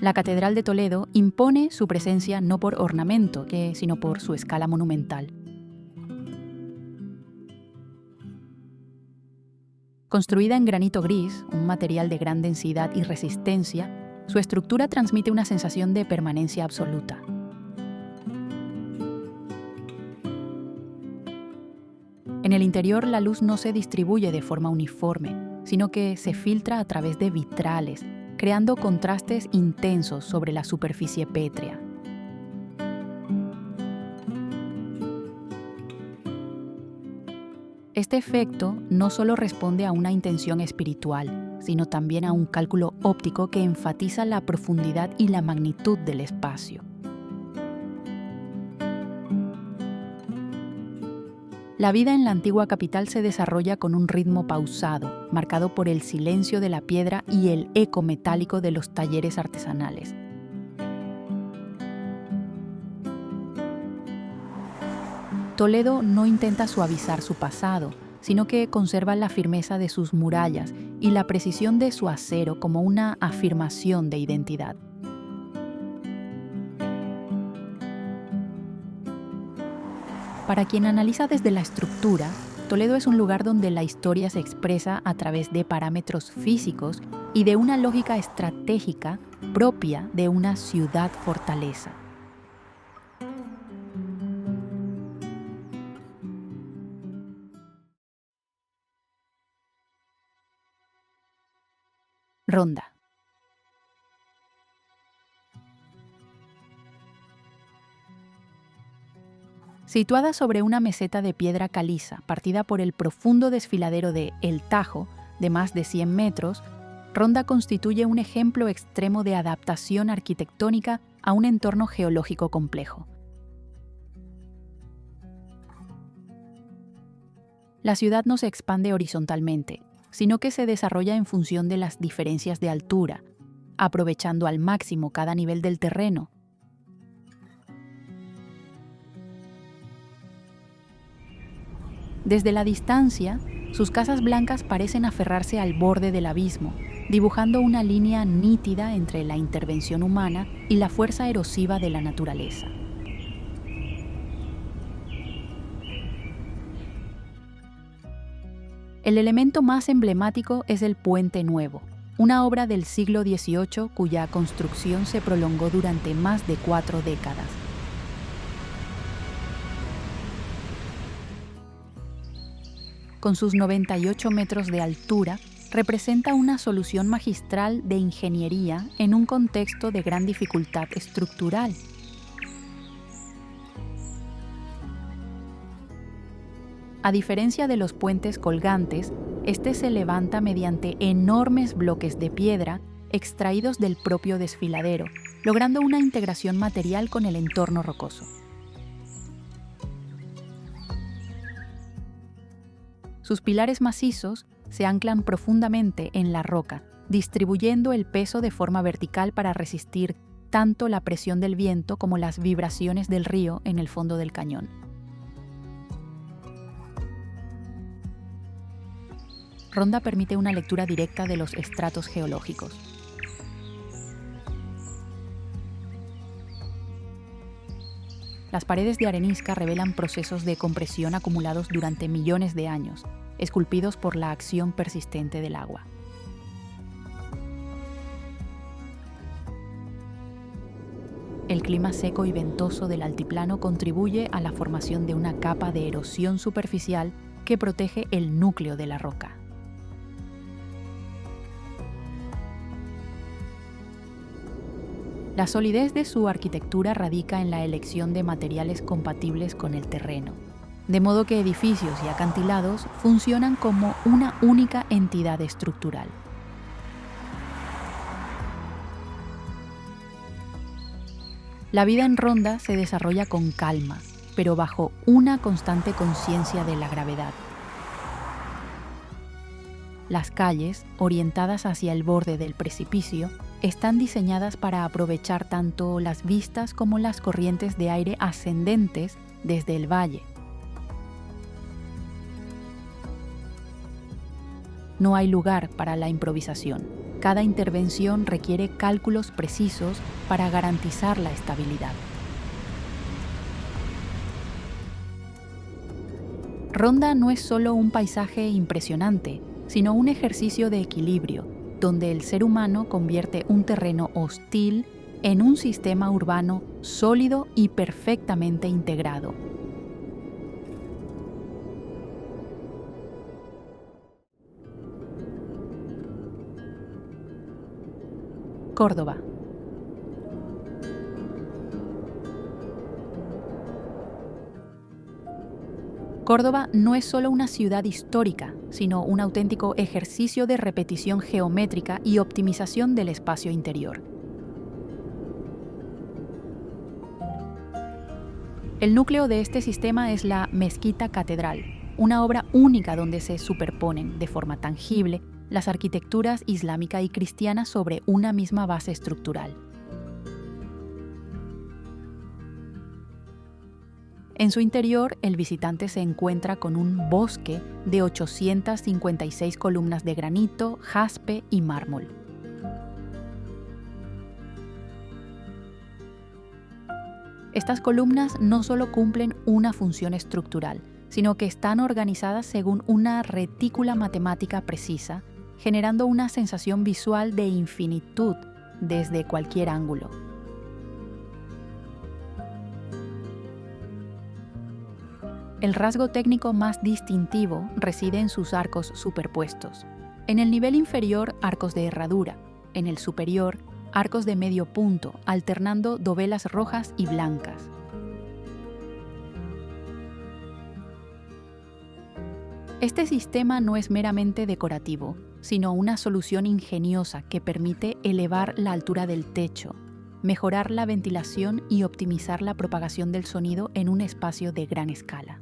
La Catedral de Toledo impone su presencia no por ornamento, sino por su escala monumental. Construida en granito gris, un material de gran densidad y resistencia, su estructura transmite una sensación de permanencia absoluta. En el interior, la luz no se distribuye de forma uniforme, sino que se filtra a través de vitrales, creando contrastes intensos sobre la superficie pétrea. Este efecto no solo responde a una intención espiritual, sino también a un cálculo óptico que enfatiza la profundidad y la magnitud del espacio. La vida en la antigua capital se desarrolla con un ritmo pausado, marcado por el silencio de la piedra y el eco metálico de los talleres artesanales. Toledo no intenta suavizar su pasado, sino que conserva la firmeza de sus murallas y la precisión de su acero como una afirmación de identidad. Para quien analiza desde la estructura, Toledo es un lugar donde la historia se expresa a través de parámetros físicos y de una lógica estratégica propia de una ciudad-fortaleza. Ronda. Situada sobre una meseta de piedra caliza, partida por el profundo desfiladero de El Tajo, de más de 100 metros, Ronda constituye un ejemplo extremo de adaptación arquitectónica a un entorno geológico complejo. La ciudad no se expande horizontalmente, sino que se desarrolla en función de las diferencias de altura, aprovechando al máximo cada nivel del terreno. Desde la distancia, sus casas blancas parecen aferrarse al borde del abismo, dibujando una línea nítida entre la intervención humana y la fuerza erosiva de la naturaleza. El elemento más emblemático es el Puente Nuevo, una obra del siglo XVIII cuya construcción se prolongó durante más de 4 décadas. Con sus 98 metros de altura, representa una solución magistral de ingeniería en un contexto de gran dificultad estructural. A diferencia de los puentes colgantes, este se levanta mediante enormes bloques de piedra extraídos del propio desfiladero, logrando una integración material con el entorno rocoso. Sus pilares macizos se anclan profundamente en la roca, distribuyendo el peso de forma vertical para resistir tanto la presión del viento como las vibraciones del río en el fondo del cañón. Ronda permite una lectura directa de los estratos geológicos. Las paredes de arenisca revelan procesos de compresión acumulados durante millones de años, esculpidos por la acción persistente del agua. El clima seco y ventoso del altiplano contribuye a la formación de una capa de erosión superficial que protege el núcleo de la roca. La solidez de su arquitectura radica en la elección de materiales compatibles con el terreno, de modo que edificios y acantilados funcionan como una única entidad estructural. La vida en Ronda se desarrolla con calma, pero bajo una constante conciencia de la gravedad. Las calles, orientadas hacia el borde del precipicio, están diseñadas para aprovechar tanto las vistas como las corrientes de aire ascendentes desde el valle. No hay lugar para la improvisación. Cada intervención requiere cálculos precisos para garantizar la estabilidad. Ronda no es solo un paisaje impresionante, sino un ejercicio de equilibrio, donde el ser humano convierte un terreno hostil en un sistema urbano sólido y perfectamente integrado. Córdoba. Córdoba no es solo una ciudad histórica, sino un auténtico ejercicio de repetición geométrica y optimización del espacio interior. El núcleo de este sistema es la Mezquita Catedral, una obra única donde se superponen de forma tangible las arquitecturas islámica y cristiana sobre una misma base estructural. En su interior, el visitante se encuentra con un bosque de 856 columnas de granito, jaspe y mármol. Estas columnas no solo cumplen una función estructural, sino que están organizadas según una retícula matemática precisa, generando una sensación visual de infinitud desde cualquier ángulo. El rasgo técnico más distintivo reside en sus arcos superpuestos. En el nivel inferior, arcos de herradura. En el superior, arcos de medio punto, alternando dovelas rojas y blancas. Este sistema no es meramente decorativo, sino una solución ingeniosa que permite elevar la altura del techo, mejorar la ventilación y optimizar la propagación del sonido en un espacio de gran escala.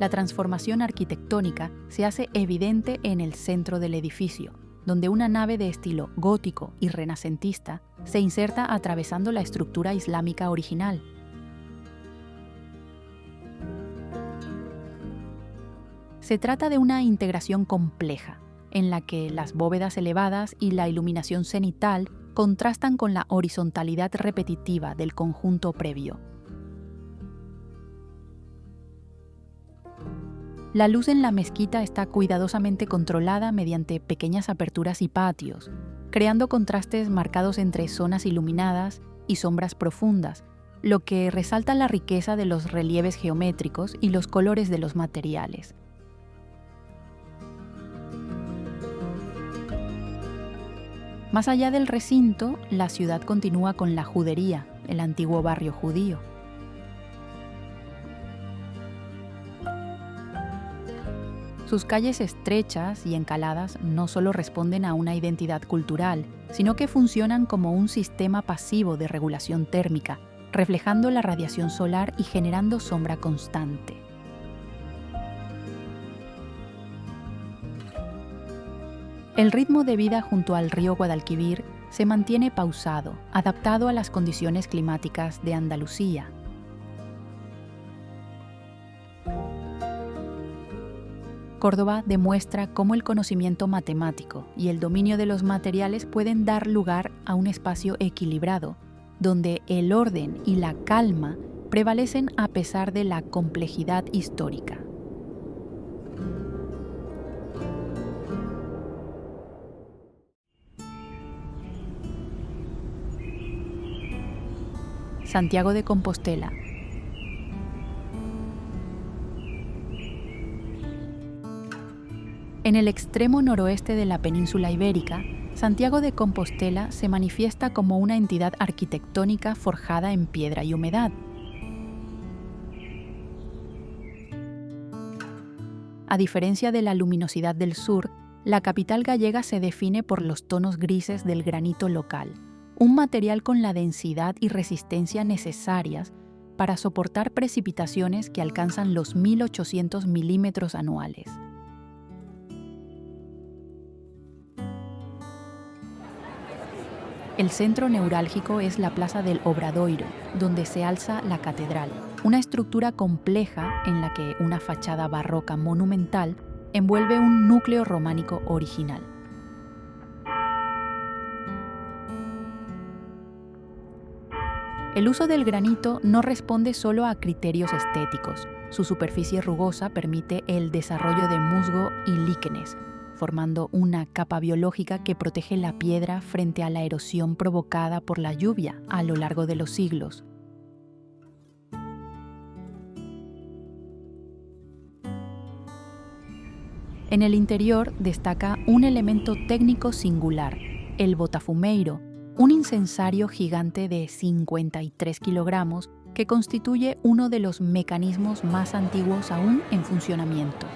La transformación arquitectónica se hace evidente en el centro del edificio, donde una nave de estilo gótico y renacentista se inserta atravesando la estructura islámica original. Se trata de una integración compleja, en la que las bóvedas elevadas y la iluminación cenital contrastan con la horizontalidad repetitiva del conjunto previo. La luz en la mezquita está cuidadosamente controlada mediante pequeñas aperturas y patios, creando contrastes marcados entre zonas iluminadas y sombras profundas, lo que resalta la riqueza de los relieves geométricos y los colores de los materiales. Más allá del recinto, la ciudad continúa con la judería, el antiguo barrio judío. Sus calles estrechas y encaladas no solo responden a una identidad cultural, sino que funcionan como un sistema pasivo de regulación térmica, reflejando la radiación solar y generando sombra constante. El ritmo de vida junto al río Guadalquivir se mantiene pausado, adaptado a las condiciones climáticas de Andalucía. Córdoba demuestra cómo el conocimiento matemático y el dominio de los materiales pueden dar lugar a un espacio equilibrado, donde el orden y la calma prevalecen a pesar de la complejidad histórica. Santiago de Compostela. En el extremo noroeste de la península ibérica, Santiago de Compostela se manifiesta como una entidad arquitectónica forjada en piedra y humedad. A diferencia de la luminosidad del sur, la capital gallega se define por los tonos grises del granito local, un material con la densidad y resistencia necesarias para soportar precipitaciones que alcanzan los 1.800 milímetros anuales. El centro neurálgico es la Plaza del Obradoiro, donde se alza la catedral, una estructura compleja en la que una fachada barroca monumental envuelve un núcleo románico original. El uso del granito no responde solo a criterios estéticos. Su superficie rugosa permite el desarrollo de musgo y líquenes, formando una capa biológica que protege la piedra frente a la erosión provocada por la lluvia a lo largo de los siglos. En el interior destaca un elemento técnico singular, el botafumeiro, un incensario gigante de 53 kilogramos que constituye uno de los mecanismos más antiguos aún en funcionamiento.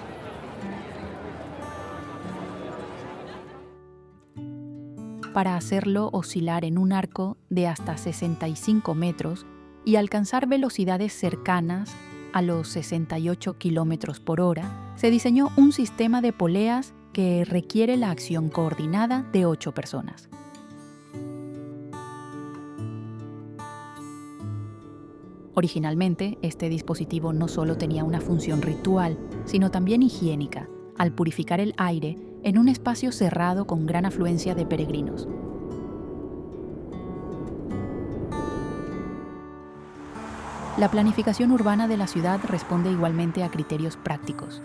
para hacerlo oscilar en un arco de hasta 65 metros y alcanzar velocidades cercanas a los 68 kilómetros por hora, se diseñó un sistema de poleas que requiere la acción coordinada de 8 personas. Originalmente, este dispositivo no solo tenía una función ritual, sino también higiénica, al purificar el aire en un espacio cerrado con gran afluencia de peregrinos. La planificación urbana de la ciudad responde igualmente a criterios prácticos.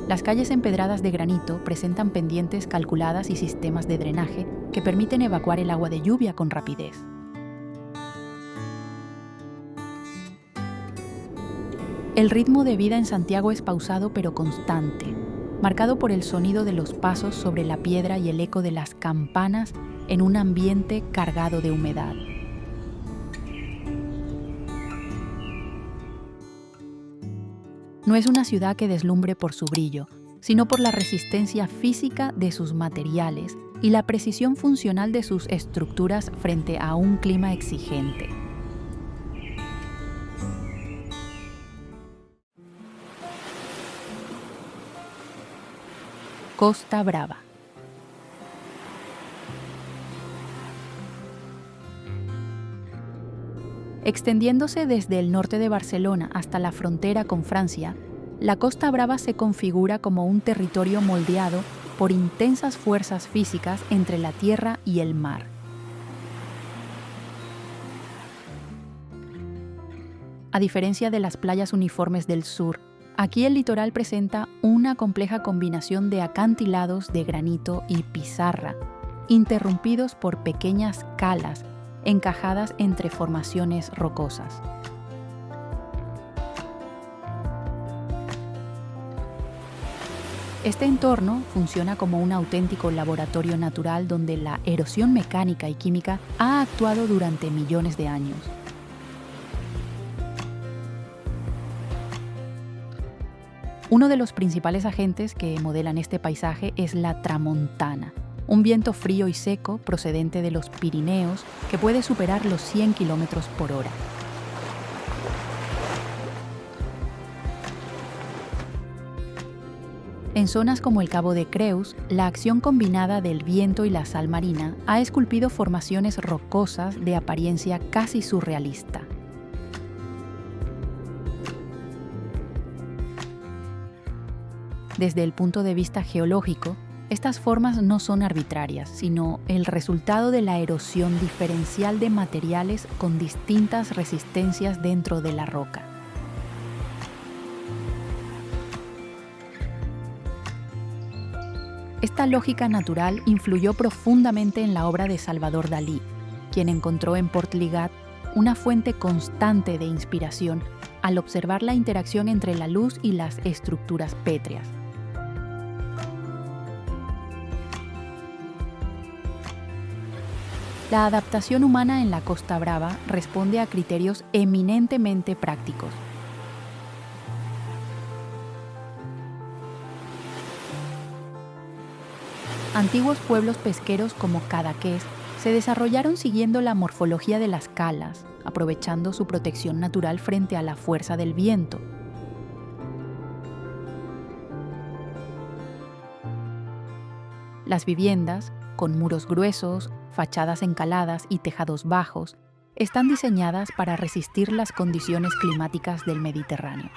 Las calles empedradas de granito presentan pendientes calculadas y sistemas de drenaje que permiten evacuar el agua de lluvia con rapidez. El ritmo de vida en Santiago es pausado pero constante, marcado por el sonido de los pasos sobre la piedra y el eco de las campanas en un ambiente cargado de humedad. No es una ciudad que deslumbre por su brillo, sino por la resistencia física de sus materiales y la precisión funcional de sus estructuras frente a un clima exigente. Costa Brava. Extendiéndose desde el norte de Barcelona hasta la frontera con Francia, la Costa Brava se configura como un territorio moldeado por intensas fuerzas físicas entre la tierra y el mar. A diferencia de las playas uniformes del sur, aquí el litoral presenta una compleja combinación de acantilados de granito y pizarra, interrumpidos por pequeñas calas encajadas entre formaciones rocosas. Este entorno funciona como un auténtico laboratorio natural donde la erosión mecánica y química ha actuado durante millones de años. Uno de los principales agentes que modelan este paisaje es la tramontana, un viento frío y seco procedente de los Pirineos que puede superar los 100 kilómetros por hora. En zonas como el Cabo de Creus, la acción combinada del viento y la sal marina ha esculpido formaciones rocosas de apariencia casi surrealista. Desde el punto de vista geológico, estas formas no son arbitrarias, sino el resultado de la erosión diferencial de materiales con distintas resistencias dentro de la roca. Esta lógica natural influyó profundamente en la obra de Salvador Dalí, quien encontró en Portligat una fuente constante de inspiración al observar la interacción entre la luz y las estructuras pétreas. La adaptación humana en la Costa Brava responde a criterios eminentemente prácticos. Antiguos pueblos pesqueros como Cadaqués se desarrollaron siguiendo la morfología de las calas, aprovechando su protección natural frente a la fuerza del viento. Las viviendas, con muros gruesos, fachadas encaladas y tejados bajos, están diseñadas para resistir las condiciones climáticas del Mediterráneo.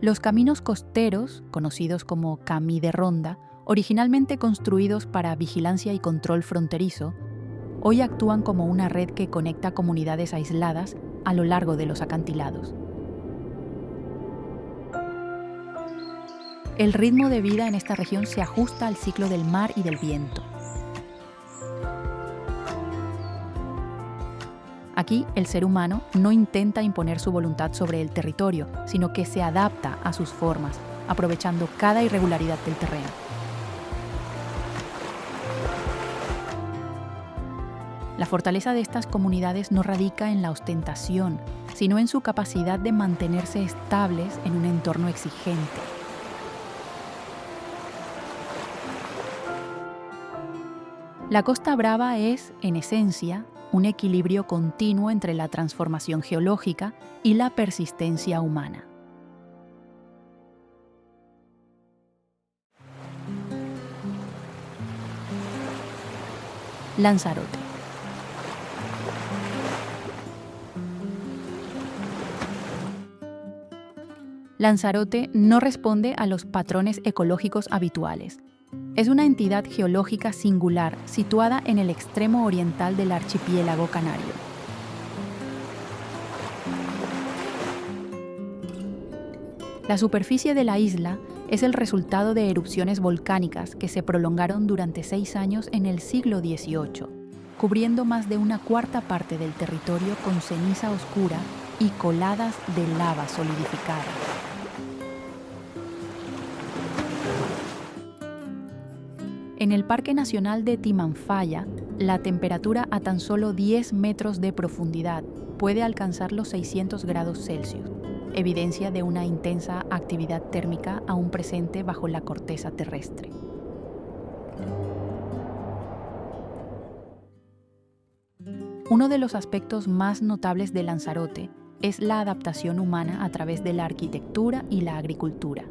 Los caminos costeros, conocidos como camí de ronda, originalmente construidos para vigilancia y control fronterizo, hoy actúan como una red que conecta comunidades aisladas a lo largo de los acantilados. El ritmo de vida en esta región se ajusta al ciclo del mar y del viento. Aquí, el ser humano no intenta imponer su voluntad sobre el territorio, sino que se adapta a sus formas, aprovechando cada irregularidad del terreno. La fortaleza de estas comunidades no radica en la ostentación, sino en su capacidad de mantenerse estables en un entorno exigente. La Costa Brava es, en esencia, un equilibrio continuo entre la transformación geológica y la persistencia humana. Lanzarote. Lanzarote no responde a los patrones ecológicos habituales. Es una entidad geológica singular situada en el extremo oriental del archipiélago canario. La superficie de la isla es el resultado de erupciones volcánicas que se prolongaron durante 6 años en el siglo XVIII, cubriendo más de una cuarta parte del territorio con ceniza oscura y coladas de lava solidificada. En el Parque Nacional de Timanfaya, la temperatura a tan solo 10 metros de profundidad puede alcanzar los 600 grados Celsius, evidencia de una intensa actividad térmica aún presente bajo la corteza terrestre. Uno de los aspectos más notables de Lanzarote es la adaptación humana a través de la arquitectura y la agricultura.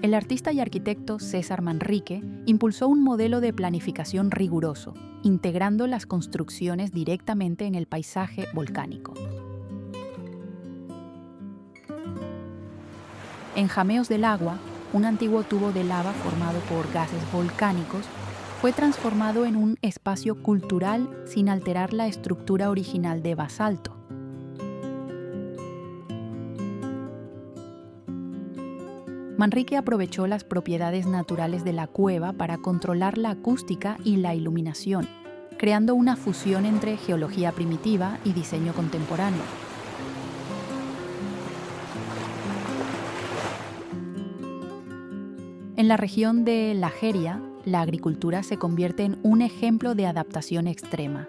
El artista y arquitecto César Manrique impulsó un modelo de planificación riguroso, integrando las construcciones directamente en el paisaje volcánico. En Jameos del Agua, un antiguo tubo de lava formado por gases volcánicos fue transformado en un espacio cultural sin alterar la estructura original de basalto. Manrique aprovechó las propiedades naturales de la cueva para controlar la acústica y la iluminación, creando una fusión entre geología primitiva y diseño contemporáneo. En la región de La Jeria, la agricultura se convierte en un ejemplo de adaptación extrema.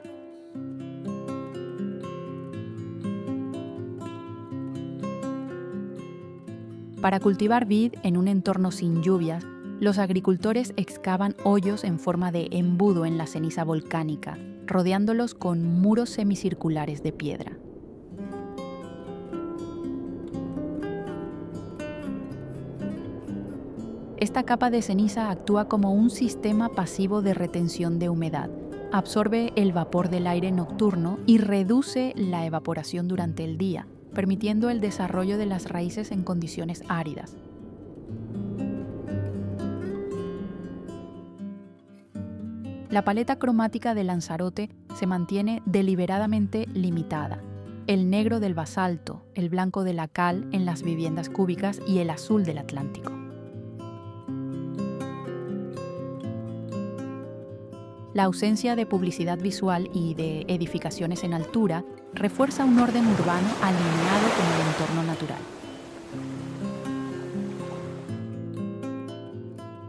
Para cultivar vid en un entorno sin lluvias, los agricultores excavan hoyos en forma de embudo en la ceniza volcánica, rodeándolos con muros semicirculares de piedra. Esta capa de ceniza actúa como un sistema pasivo de retención de humedad, absorbe el vapor del aire nocturno y reduce la evaporación durante el día, permitiendo el desarrollo de las raíces en condiciones áridas. La paleta cromática de Lanzarote se mantiene deliberadamente limitada. El negro del basalto, el blanco de la cal en las viviendas cúbicas y el azul del Atlántico. La ausencia de publicidad visual y de edificaciones en altura refuerza un orden urbano alineado con el entorno natural.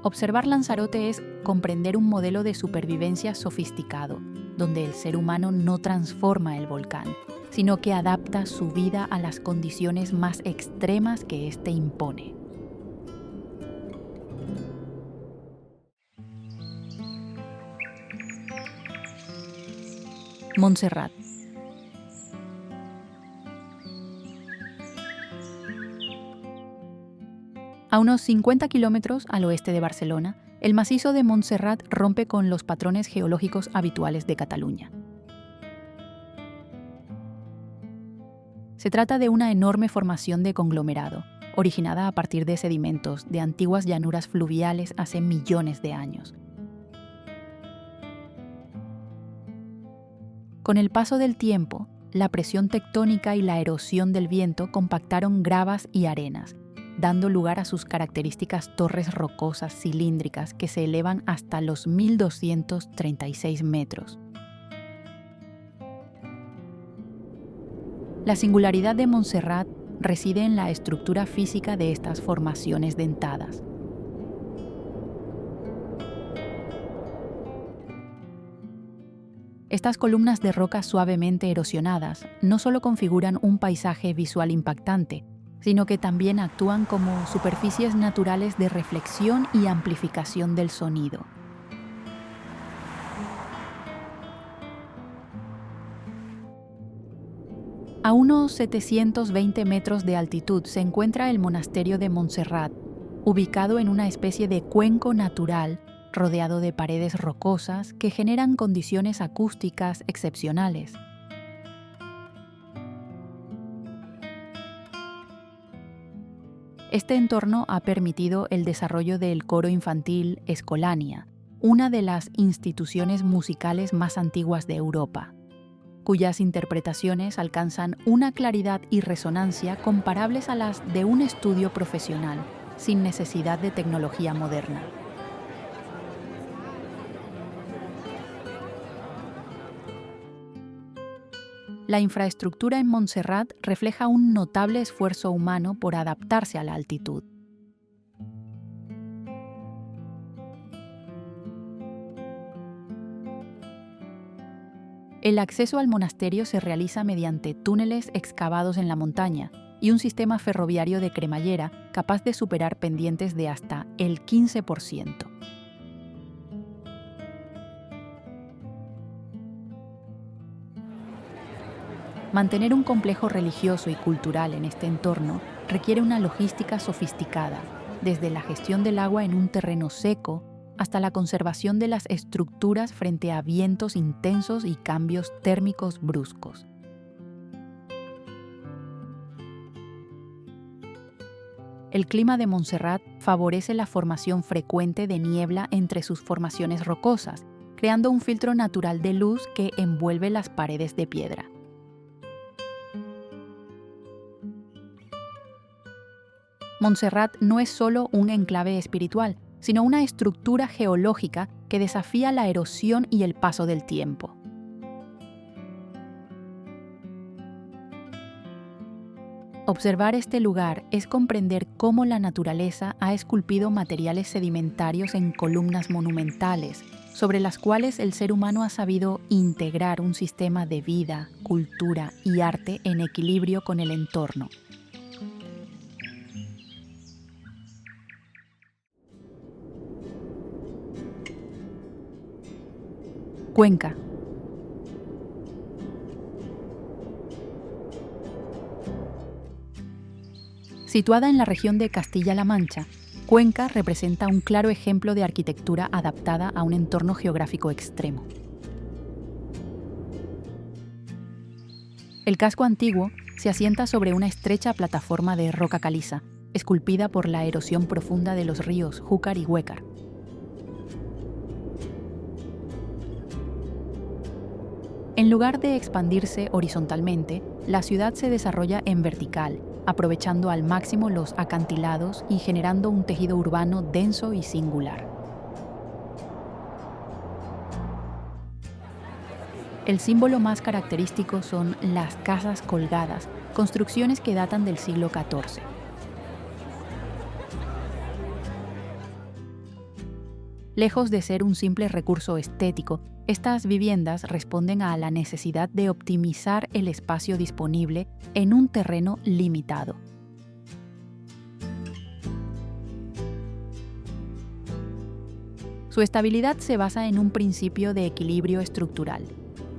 Observar Lanzarote es comprender un modelo de supervivencia sofisticado, donde el ser humano no transforma el volcán, sino que adapta su vida a las condiciones más extremas que éste impone. Montserrat. A unos 50 kilómetros al oeste de Barcelona, el macizo de Montserrat rompe con los patrones geológicos habituales de Cataluña. Se trata de una enorme formación de conglomerado, originada a partir de sedimentos de antiguas llanuras fluviales hace millones de años. Con el paso del tiempo, la presión tectónica y la erosión del viento compactaron gravas y arenas, dando lugar a sus características torres rocosas cilíndricas que se elevan hasta los 1.236 metros. La singularidad de Montserrat reside en la estructura física de estas formaciones dentadas. Estas columnas de roca suavemente erosionadas no solo configuran un paisaje visual impactante, sino que también actúan como superficies naturales de reflexión y amplificación del sonido. A unos 720 metros de altitud se encuentra el monasterio de Montserrat, ubicado en una especie de cuenco natural rodeado de paredes rocosas que generan condiciones acústicas excepcionales. Este entorno ha permitido el desarrollo del coro infantil Escolania, una de las instituciones musicales más antiguas de Europa, cuyas interpretaciones alcanzan una claridad y resonancia comparables a las de un estudio profesional, sin necesidad de tecnología moderna. La infraestructura en Montserrat refleja un notable esfuerzo humano por adaptarse a la altitud. El acceso al monasterio se realiza mediante túneles excavados en la montaña y un sistema ferroviario de cremallera capaz de superar pendientes de hasta el 15%. Mantener un complejo religioso y cultural en este entorno requiere una logística sofisticada, desde la gestión del agua en un terreno seco hasta la conservación de las estructuras frente a vientos intensos y cambios térmicos bruscos. El clima de Montserrat favorece la formación frecuente de niebla entre sus formaciones rocosas, creando un filtro natural de luz que envuelve las paredes de piedra. Montserrat no es solo un enclave espiritual, sino una estructura geológica que desafía la erosión y el paso del tiempo. Observar este lugar es comprender cómo la naturaleza ha esculpido materiales sedimentarios en columnas monumentales, sobre las cuales el ser humano ha sabido integrar un sistema de vida, cultura y arte en equilibrio con el entorno. Cuenca. Situada en la región de Castilla-La Mancha, Cuenca representa un claro ejemplo de arquitectura adaptada a un entorno geográfico extremo. El casco antiguo se asienta sobre una estrecha plataforma de roca caliza, esculpida por la erosión profunda de los ríos Júcar y Huécar. En lugar de expandirse horizontalmente, la ciudad se desarrolla en vertical, aprovechando al máximo los acantilados y generando un tejido urbano denso y singular. El símbolo más característico son las casas colgadas, construcciones que datan del siglo XIV. Lejos de ser un simple recurso estético, estas viviendas responden a la necesidad de optimizar el espacio disponible en un terreno limitado. Su estabilidad se basa en un principio de equilibrio estructural.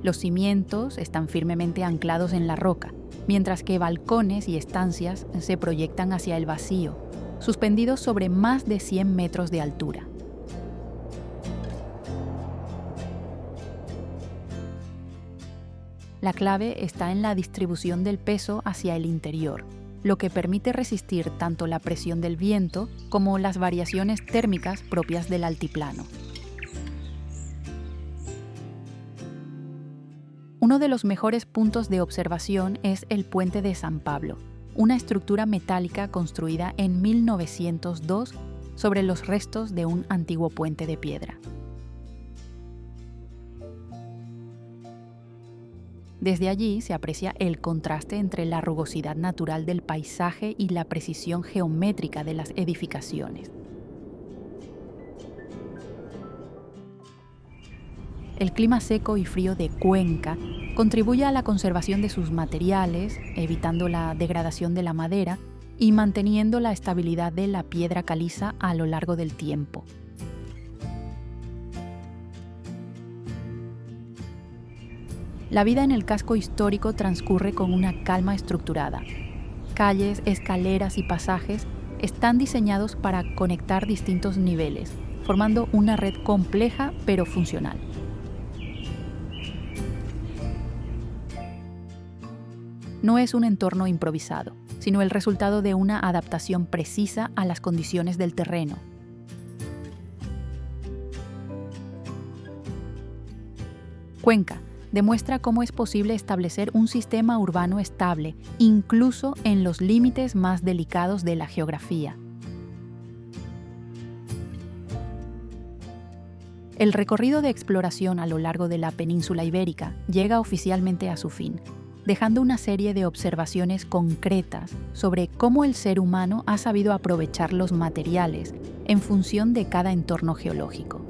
Los cimientos están firmemente anclados en la roca, mientras que balcones y estancias se proyectan hacia el vacío, suspendidos sobre más de 100 metros de altura. La clave está en la distribución del peso hacia el interior, lo que permite resistir tanto la presión del viento como las variaciones térmicas propias del altiplano. Uno de los mejores puntos de observación es el Puente de San Pablo, una estructura metálica construida en 1902 sobre los restos de un antiguo puente de piedra. Desde allí se aprecia el contraste entre la rugosidad natural del paisaje y la precisión geométrica de las edificaciones. El clima seco y frío de Cuenca contribuye a la conservación de sus materiales, evitando la degradación de la madera y manteniendo la estabilidad de la piedra caliza a lo largo del tiempo. La vida en el casco histórico transcurre con una calma estructurada. Calles, escaleras y pasajes están diseñados para conectar distintos niveles, formando una red compleja pero funcional. No es un entorno improvisado, sino el resultado de una adaptación precisa a las condiciones del terreno. Cuenca demuestra cómo es posible establecer un sistema urbano estable, incluso en los límites más delicados de la geografía. El recorrido de exploración a lo largo de la península ibérica llega oficialmente a su fin, dejando una serie de observaciones concretas sobre cómo el ser humano ha sabido aprovechar los materiales en función de cada entorno geológico.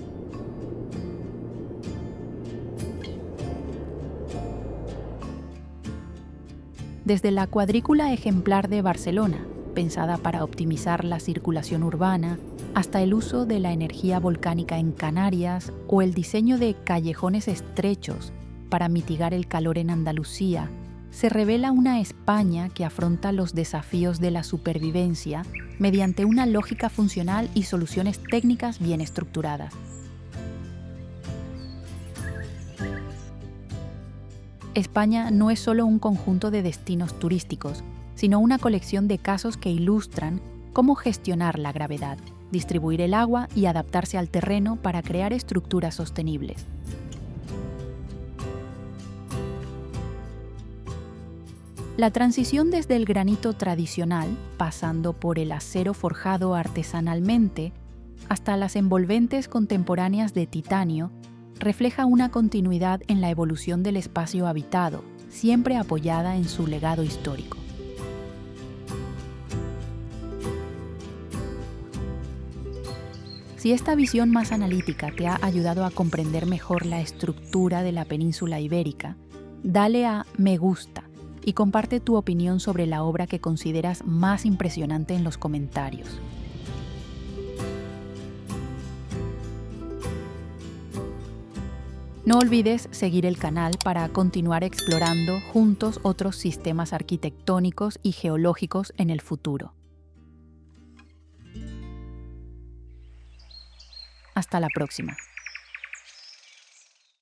Desde la cuadrícula ejemplar de Barcelona, pensada para optimizar la circulación urbana, hasta el uso de la energía volcánica en Canarias o el diseño de callejones estrechos para mitigar el calor en Andalucía, se revela una España que afronta los desafíos de la supervivencia mediante una lógica funcional y soluciones técnicas bien estructuradas. España no es solo un conjunto de destinos turísticos, sino una colección de casos que ilustran cómo gestionar la gravedad, distribuir el agua y adaptarse al terreno para crear estructuras sostenibles. La transición desde el granito tradicional, pasando por el acero forjado artesanalmente, hasta las envolventes contemporáneas de titanio, refleja una continuidad en la evolución del espacio habitado, siempre apoyada en su legado histórico. Si esta visión más analítica te ha ayudado a comprender mejor la estructura de la península ibérica, dale a me gusta y comparte tu opinión sobre la obra que consideras más impresionante en los comentarios. No olvides seguir el canal para continuar explorando juntos otros sistemas arquitectónicos y geológicos en el futuro. Hasta la próxima.